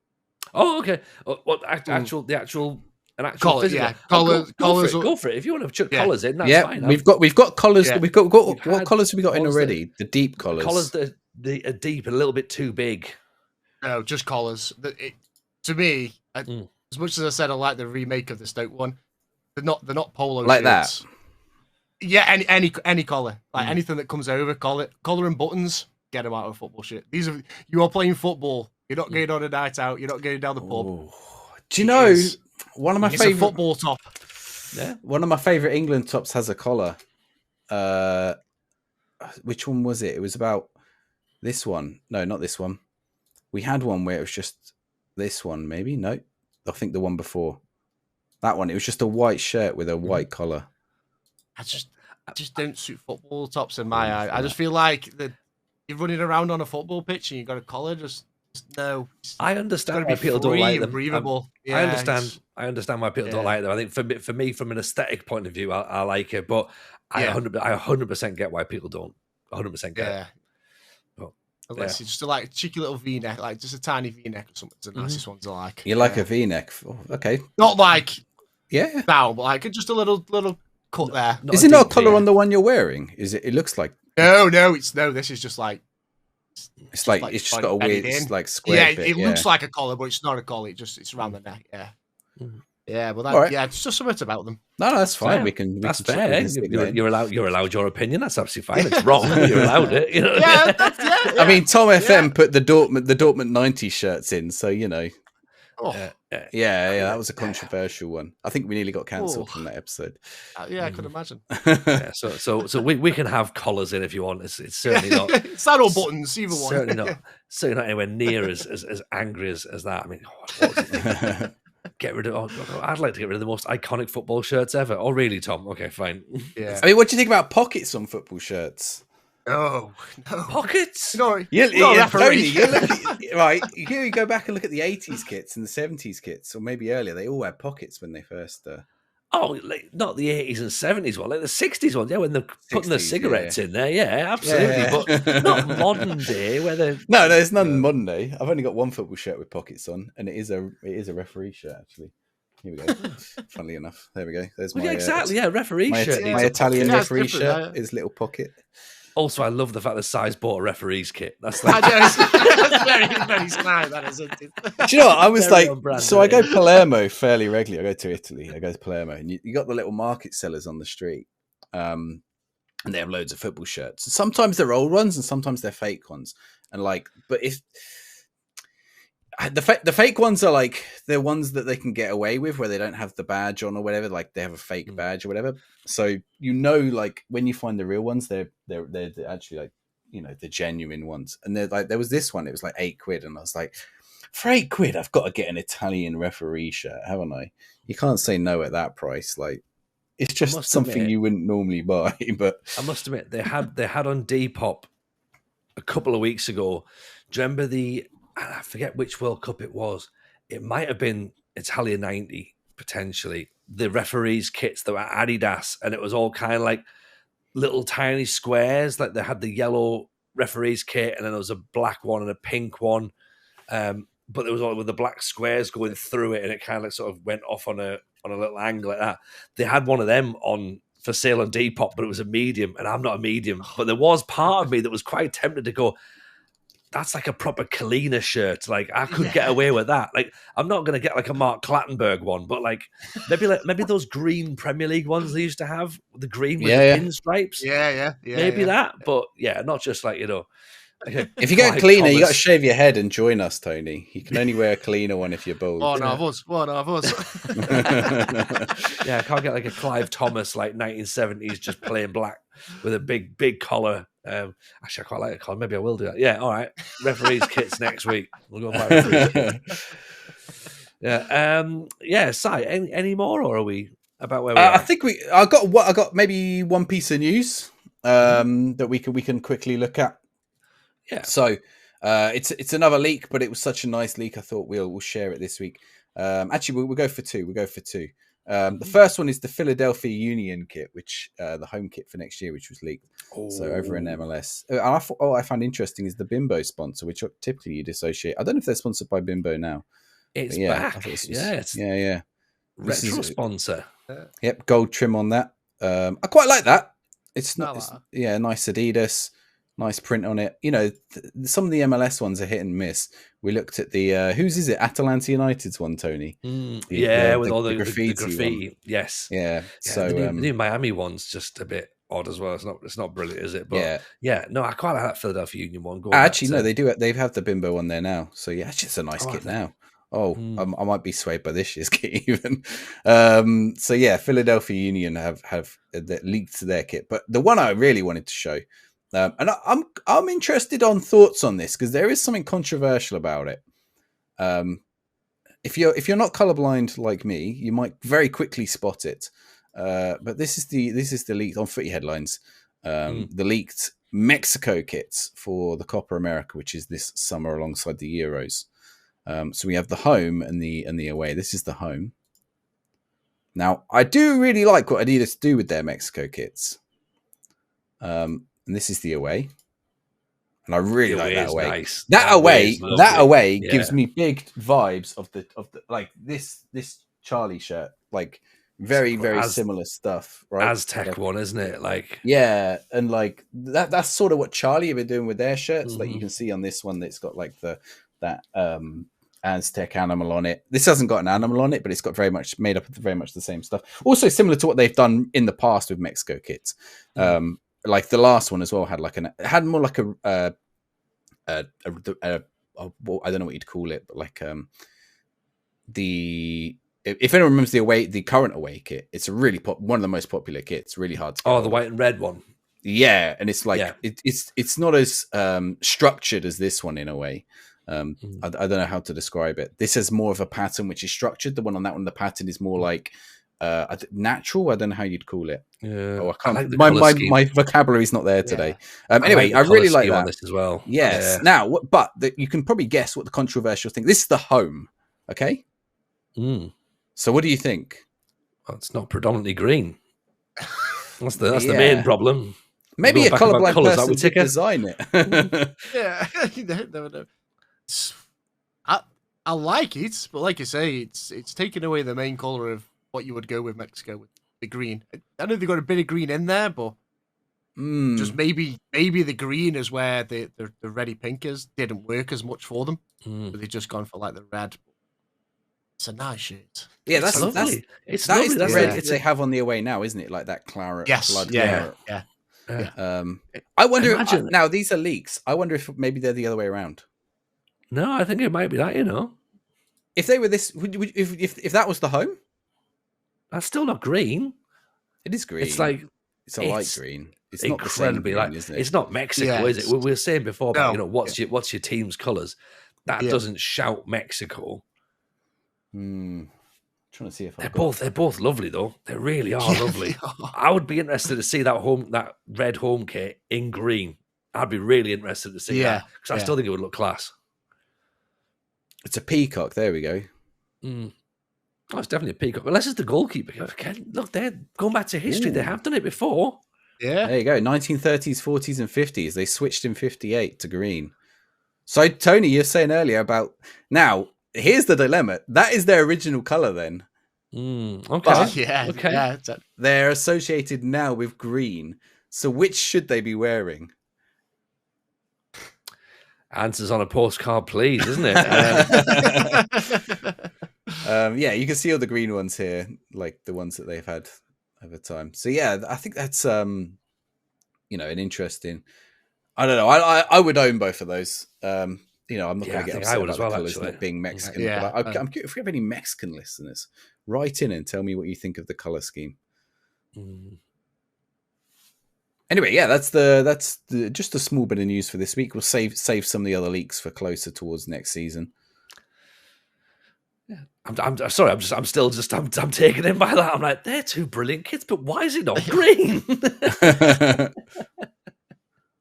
Oh, okay. What actual physical? Yeah, collars. Go for it. If you want to chuck collars in, that's fine. We've got collars. Yeah. What collars have we got in already? The deep collars. Collars that are deep and a little bit too big. No, just collars. to me, as much as I said I like the remake of the Stoke one, they're not polo Like shirts. that? Yeah, any collar, like anything that comes over, collar and buttons, get them out of a football shirt. You are playing football. You're not going on a night out. You're not going down the pub. Ooh. Do you know one of my It's favorite a football top? Yeah. One of my favorite England tops has a collar. Which one was it? It was about this one. No, not this one. We had one where it was just this one, maybe. No, I think the one before that one. It was just a white shirt with a white collar. I just don't suit football tops in my eye. I just feel like you're running around on a football pitch and you got a collar. Just no. I understand why people don't like them. Breathable. I understand why people don't like them. I think for me, from an aesthetic point of view, I like it, but I 100% get why people don't. 100% get it. But, unless it's just a cheeky little V-neck, like just a tiny V-neck or something. It's the nicest ones I like. You like a V-neck? Oh, okay. Not like down, but like just a little cut there. Is it not a collar on the one you're wearing? Is it? It looks like no. This is just like it's just got a weird square. Yeah, bit, it looks like a collar, but it's not a collar. It's around the neck. Yeah. Yeah, well, it's just something about them. No, that's fine. Fair. That's fair. You're allowed your opinion. That's absolutely fine. It's wrong. You're allowed it. You know? Yeah. I mean, Tom FM put the Dortmund 90 shirts in, so you know. That was a controversial one. I think we nearly got cancelled from that episode. I could imagine. So we can have collars in if you want. It's certainly not. It's not all buttons, either one. Certainly not anywhere near as angry as that. I mean, get rid of. I'd like to get rid of the most iconic football shirts ever. Oh, really, Tom? Okay, fine. Yeah. I mean, what do you think about pockets on football shirts? Oh, no. Pockets? Tony, right, here you go back and look at the 80s kits and the 70s kits, or maybe earlier. They all had pockets when they first. Oh, not the 80s and 70s one, like the 60s ones, when they're putting the cigarettes in there, absolutely. But not modern day, where they're... No, there's none modern day. I've only got one football shirt with pockets on, and it is a referee shirt, actually. Here we go. Funnily enough, there we go. There's my referee shirt. My Italian referee shirt is little pocket. Also, I love the fact that Si's bought a referee's kit. That's that's very, very smart. That is. Do you know what? I was like, so I go Palermo fairly regularly. I go to Italy. I go to Palermo, and you got the little market sellers on the street, and they have loads of football shirts. Sometimes they're old ones, and sometimes they're fake ones. And but if the fake ones are like they're ones that they can get away with, where they don't have the badge on or whatever, like they have a fake badge or whatever. So like when you find the real ones, they're actually like, you know, the genuine ones. And they're like, there was this one, it was like £8, and I was like, for £8 I've got to get an Italian referee shirt, haven't I? You can't say no at that price. Like, it's just something you wouldn't normally buy. But I must admit, they had on Depop a couple of weeks ago. Do you remember I forget which World Cup it was. It might have been Italia 90, potentially. The referees' kits that were Adidas, and it was all kind of like little tiny squares. Like they had the yellow referees' kit, and then there was a black one and a pink one. But there was all with the black squares going through it, and it kind of sort of went off on a little angle like that. They had one of them on for sale on Depop, but it was a medium, and I'm not a medium. But there was part of me that was quite tempted to go, that's like a proper Kalina shirt. Like I could get away with that. Like I'm not going to get like a Mark Clattenburg one, but like maybe those green Premier League ones they used to have, the green with the pinstripes. Maybe that, but not just like, you know. Like if you get a cleaner, you got to shave your head and join us, Tony. You can only wear a cleaner one if you're bald. One of us. I can't get like a Clive Thomas like 1970s just plain black with a big collar. Actually, I quite like a collar. Maybe I will do that. Yeah, all right. Referees kits next week. We'll go buy referees kits. Si, any more, or are we about where we are? I think I got maybe one piece of news that we can quickly look at. Yeah. So it's another leak, but it was such a nice leak. I thought we'll share it this week. Actually, we'll go for two. The first one is the Philadelphia Union kit, which the home kit for next year, which was leaked. So over in MLS. I found interesting is the Bimbo sponsor, which typically you'd associate. I don't know if they're sponsored by Bimbo now. It's back. Retro sponsor. Yep, gold trim on that. I quite like that. It's not. Nice Adidas. Nice print on it. You know, some of the MLS ones are hit and miss. We looked at the whose is it? Atalanta United's one, Tony. Yeah, with all the graffiti, graffiti. one. Yes. Yeah. Yeah, So the new Miami one's just a bit odd as well. It's not brilliant, is it? But yeah. yeah, no, I quite like that Philadelphia Union one. Actually, no, they do. They have the bimbo on there now. So yeah, it's just a nice kit now. Oh, I might be swayed by this year's kit even. So yeah, Philadelphia Union have leaked their kit, but the one I really wanted to show, and I'm interested on thoughts on this because there is something controversial about it. If you're not colorblind like me, you might very quickly spot it. But this is the leaked on Footy Headlines. The leaked Mexico kits for the Copa America, which is this summer alongside the Euros. So we have the home and the away. This is the home. Now, I do really like what Adidas do with their Mexico kits. And this is the away. And I really like that away. Nice. That away gives me big vibes of the like this Charlie shirt. Like very similar stuff, right? Aztec one, isn't it? Like yeah, and like that's sort of what Charlie have been doing with their shirts. Like you can see on this one that's got like that Aztec animal on it. This hasn't got an animal on it, but it's got very much made up of very much the same stuff. Also similar to what they've done in the past with Mexico kits. Like the last one as well had like had more like I don't know what you'd call it, but like if anyone remembers the current away kit, it's a really one of the most popular kits. Really hard to get the white and red one. Yeah, and it's like it's not as structured as this one in a way. I don't know how to describe it. This has more of a pattern which is structured. The one on that one, the pattern is more like natural. I don't know how you'd call it. Yeah, I can't. My vocabulary is not there today. Anyway, I really like that this as well. Yes. Yeah. Now, but you can probably guess what the controversial thing. This is the home. Okay. So, what do you think? Well, it's not predominantly green. That's the main problem. Maybe a colorblind person did design it. Yeah, you never know. I like it, but like you say, it's taking away the main color of what you would go with Mexico with the green. I know they've got a bit of green in there, but just maybe the green is where the reddy pinkers didn't work as much for them. But they've just gone for like the red. It's a nice shirt. Yeah, that's lovely. It's lovely. That's the red they have on the away now, isn't it? Like that claret. Yes. Blood yeah. I wonder now these are leaks. I wonder if maybe they're the other way around. No, I think it might be that. If they were this, if that was the home, that's still not green. It is green. It's like it's a light green. It's not the same green, isn't it? It's not Mexico, is it? We were saying before about what's your team's colours. That doesn't shout Mexico. Trying to see if they're both lovely though. They really are lovely. I would be interested to see that red home kit in green. I'd be really interested to see that because I still think it would look class. It's a peacock. There we go. Oh, it's definitely a peacock. Unless it's the goalkeeper. Look, they're going back to history. Ooh. They have done it before. Yeah. There you go. 1930s, 40s, and 50s. They switched in 58 to green. So, Tony, you're saying earlier about now. Here's the dilemma. That is their original color, then. Okay. But, okay. Yeah, they're associated now with green. So, which should they be wearing? Answers on a postcard, please, isn't it? Yeah, you can see all the green ones here, like the ones that they've had over time. So yeah, I think that's an interesting. I don't know. I would own both of those. I'm not going to get upset about the colours not being Mexican. Yeah, but I'm curious if we have any Mexican listeners, write in and tell me what you think of the colour scheme. Anyway, yeah, that's just a small bit of news for this week. We'll save some of the other leaks for closer towards next season. Yeah, I'm sorry. I'm still taken in by that. I'm like, they're two brilliant kids, but why is it not green?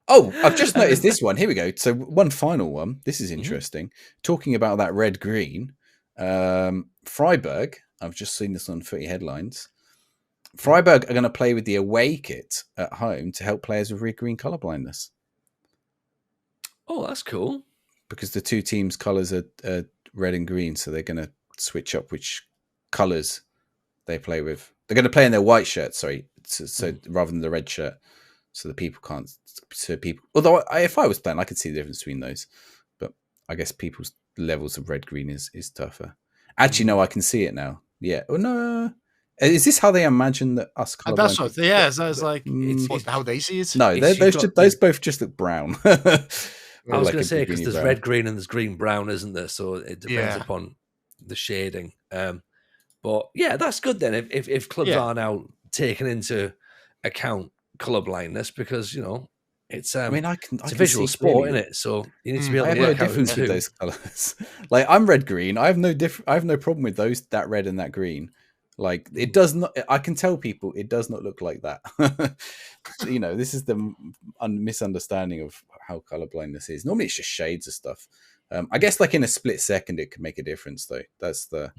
Oh, I've just noticed this one. Here we go. So one final one. This is interesting. Talking about that red green, Freiburg. I've just seen this on Footy Headlines. Freiburg are going to play with the away kit at home to help players with red green color blindness. Oh, that's cool. Because the two teams' colours are red and green, so they're going to switch up which colours they play with. They're going to play in their white shirt, so rather than the red shirt. so the people can't. So people, although if I was playing, I could see the difference between those, but I guess people's levels of red green is tougher. Actually, no, I can see it now. Yeah. Oh no. Is this how they imagine that us And that's colorblind? what, yeah, so it's like, Mm, it's how they see it. no, If you've got those both just look brown. I was Like going a to say, because greeny there's brown. red green and there's green brown, isn't there? So it depends Yeah. upon the shading. But yeah, that's good then. If clubs Yeah. are now taking into account color blindness, because it's I mean, I it's a can visual see sport, clearly. isn't it? So you need to be able I to have no work out difference who's with who. those colors. Like I'm red green. I have no problem with that red and that green. Like it does not. I can tell people it does not look like that. This is the misunderstanding of how colorblindness is. Normally, it's just shades of stuff. I guess like in a split second, it can make a difference though. That's the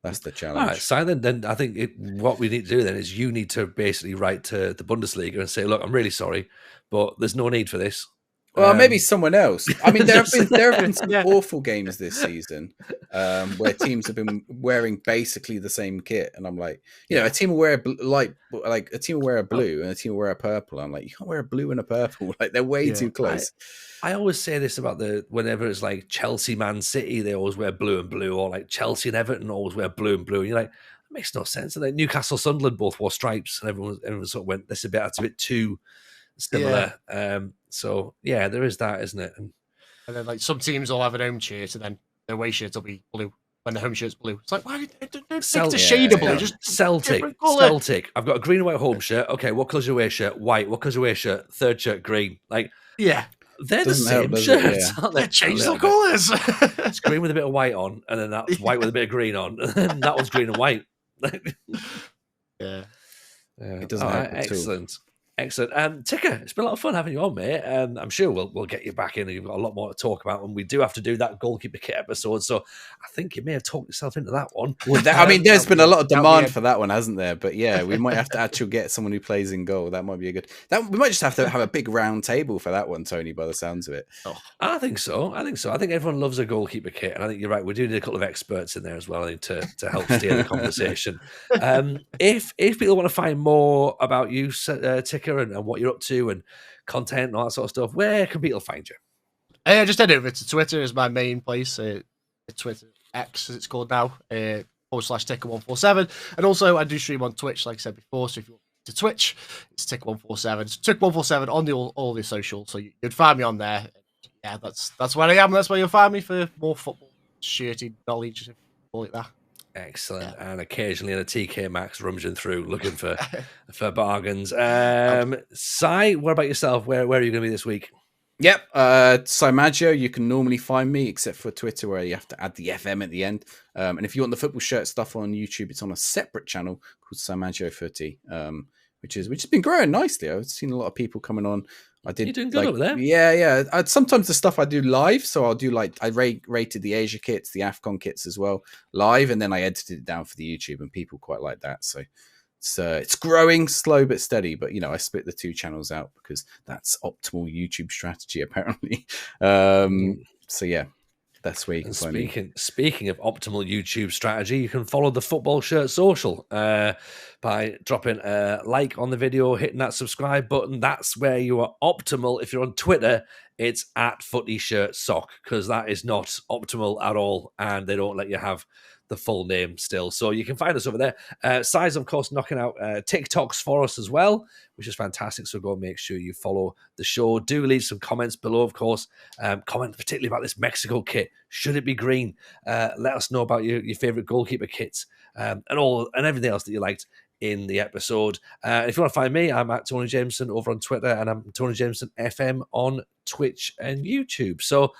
All challenge. right, Simon. Then I think what we need to do then is you need to basically write to the Bundesliga and say, "Look, I'm really sorry, but there's no need for this." Well, maybe someone else. I mean, there have been some Yeah. awful games this season where teams have been wearing basically the same kit, and I'm like, a team will wear a team will wear a blue and a team will wear a purple. I'm like, you can't wear a blue and a purple. Like they're way too close. I always say this about whenever it's like Chelsea, Man City, they always wear blue and blue, or like Chelsea and Everton always wear blue and blue. And you're like, that makes no sense. And like Newcastle, Sunderland both wore stripes, and everyone sort of went, that's a bit too similar. So yeah, there is that, isn't it? And then like some teams will have an home shirt, and then their away shirts will be blue when the home shirt's blue. It's like, why don't make it a shade of blue? Just Celtic. I've got a green and white home shirt. Okay, what colour's your away shirt? White. What colour's your away shirt? Third shirt, green. Like, yeah, they're Doesn't the help, same does it? shirts, Yeah. aren't they? they change A the little colours. bit. It's green with a bit of white on, and then that's white with a bit of green on, and then that one's green and white. Yeah. It doesn't help at all. Excellent. Ticker, it's been a lot of fun having you on, mate. I'm sure we'll get you back in, and you've got a lot more to talk about. And we do have to do that goalkeeper kit episode, so I think you may have talked yourself into that one. Well, I mean, there's been a lot of demand for that one, hasn't there? But yeah, we might have to actually get someone who plays in goal. That might be a good. We might just have to have a big round table for that one, Tony. By the sounds of it. Oh, I think so. I think everyone loves a goalkeeper kit, and I think you're right. We do need a couple of experts in there as well, I think, to help steer the conversation. If people want to find more about you, Ticker, and what you're up to, and content and all that sort of stuff, where can people find you? Just head over to Twitter is my main place. Twitter X as it's called now. /Ticker147, and also I do stream on Twitch, like I said before. So if you want to Twitch, it's Ticker147. It's Ticker147 on all the socials, so you'd find me on there. Yeah, that's where I am. That's where you'll find me for more football shirty knowledge, if you call it that. Excellent. And occasionally in a TK Maxx rummaging through looking for bargains. Si, what about yourself? Where are you going to be this week? Yep, Simaggio, you can normally find me, except for Twitter, where you have to add the FM at the end. And if you want the football shirt stuff on YouTube, it's on a separate channel called Simaggio Footy, which has been growing nicely. I've seen a lot of people coming on. You're doing good over there. Yeah. Sometimes the stuff I do live, so I'll do I rated the Asia kits, the AFCON kits as well live, and then I edited it down for the YouTube, and people quite like that. So it's growing, slow but steady. But I split the two channels out because that's optimal YouTube strategy, apparently. So yeah. That's where you can find me. Speaking of optimal YouTube strategy, you can follow the Football Shirt Social by dropping a like on the video, hitting that subscribe button. That's where you are optimal. If you're on Twitter, it's @FootyShirtSock, because that is not optimal at all, and they don't let you have the full name still. So you can find us over there. Si's, of course, knocking out TikToks for us as well, which is fantastic. So go and make sure you follow the show. Do leave some comments below, of course. Comment particularly about this Mexico kit. Should it be green? Let us know about your favorite goalkeeper kits and everything else that you liked in the episode. If you want to find me, I'm at Tony Jameson over on Twitter, and I'm Tony Jameson FM on Twitch and YouTube. So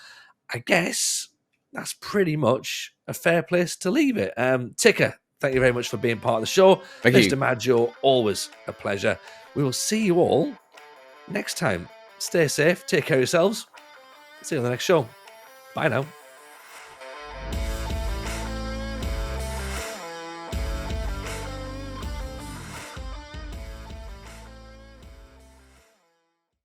I guess that's pretty much a fair place to leave it. Ticker, thank you very much for being part of the show. Thank you. Mr. Maggio, always a pleasure. We will see you all next time. Stay safe, take care of yourselves. See you on the next show. Bye now.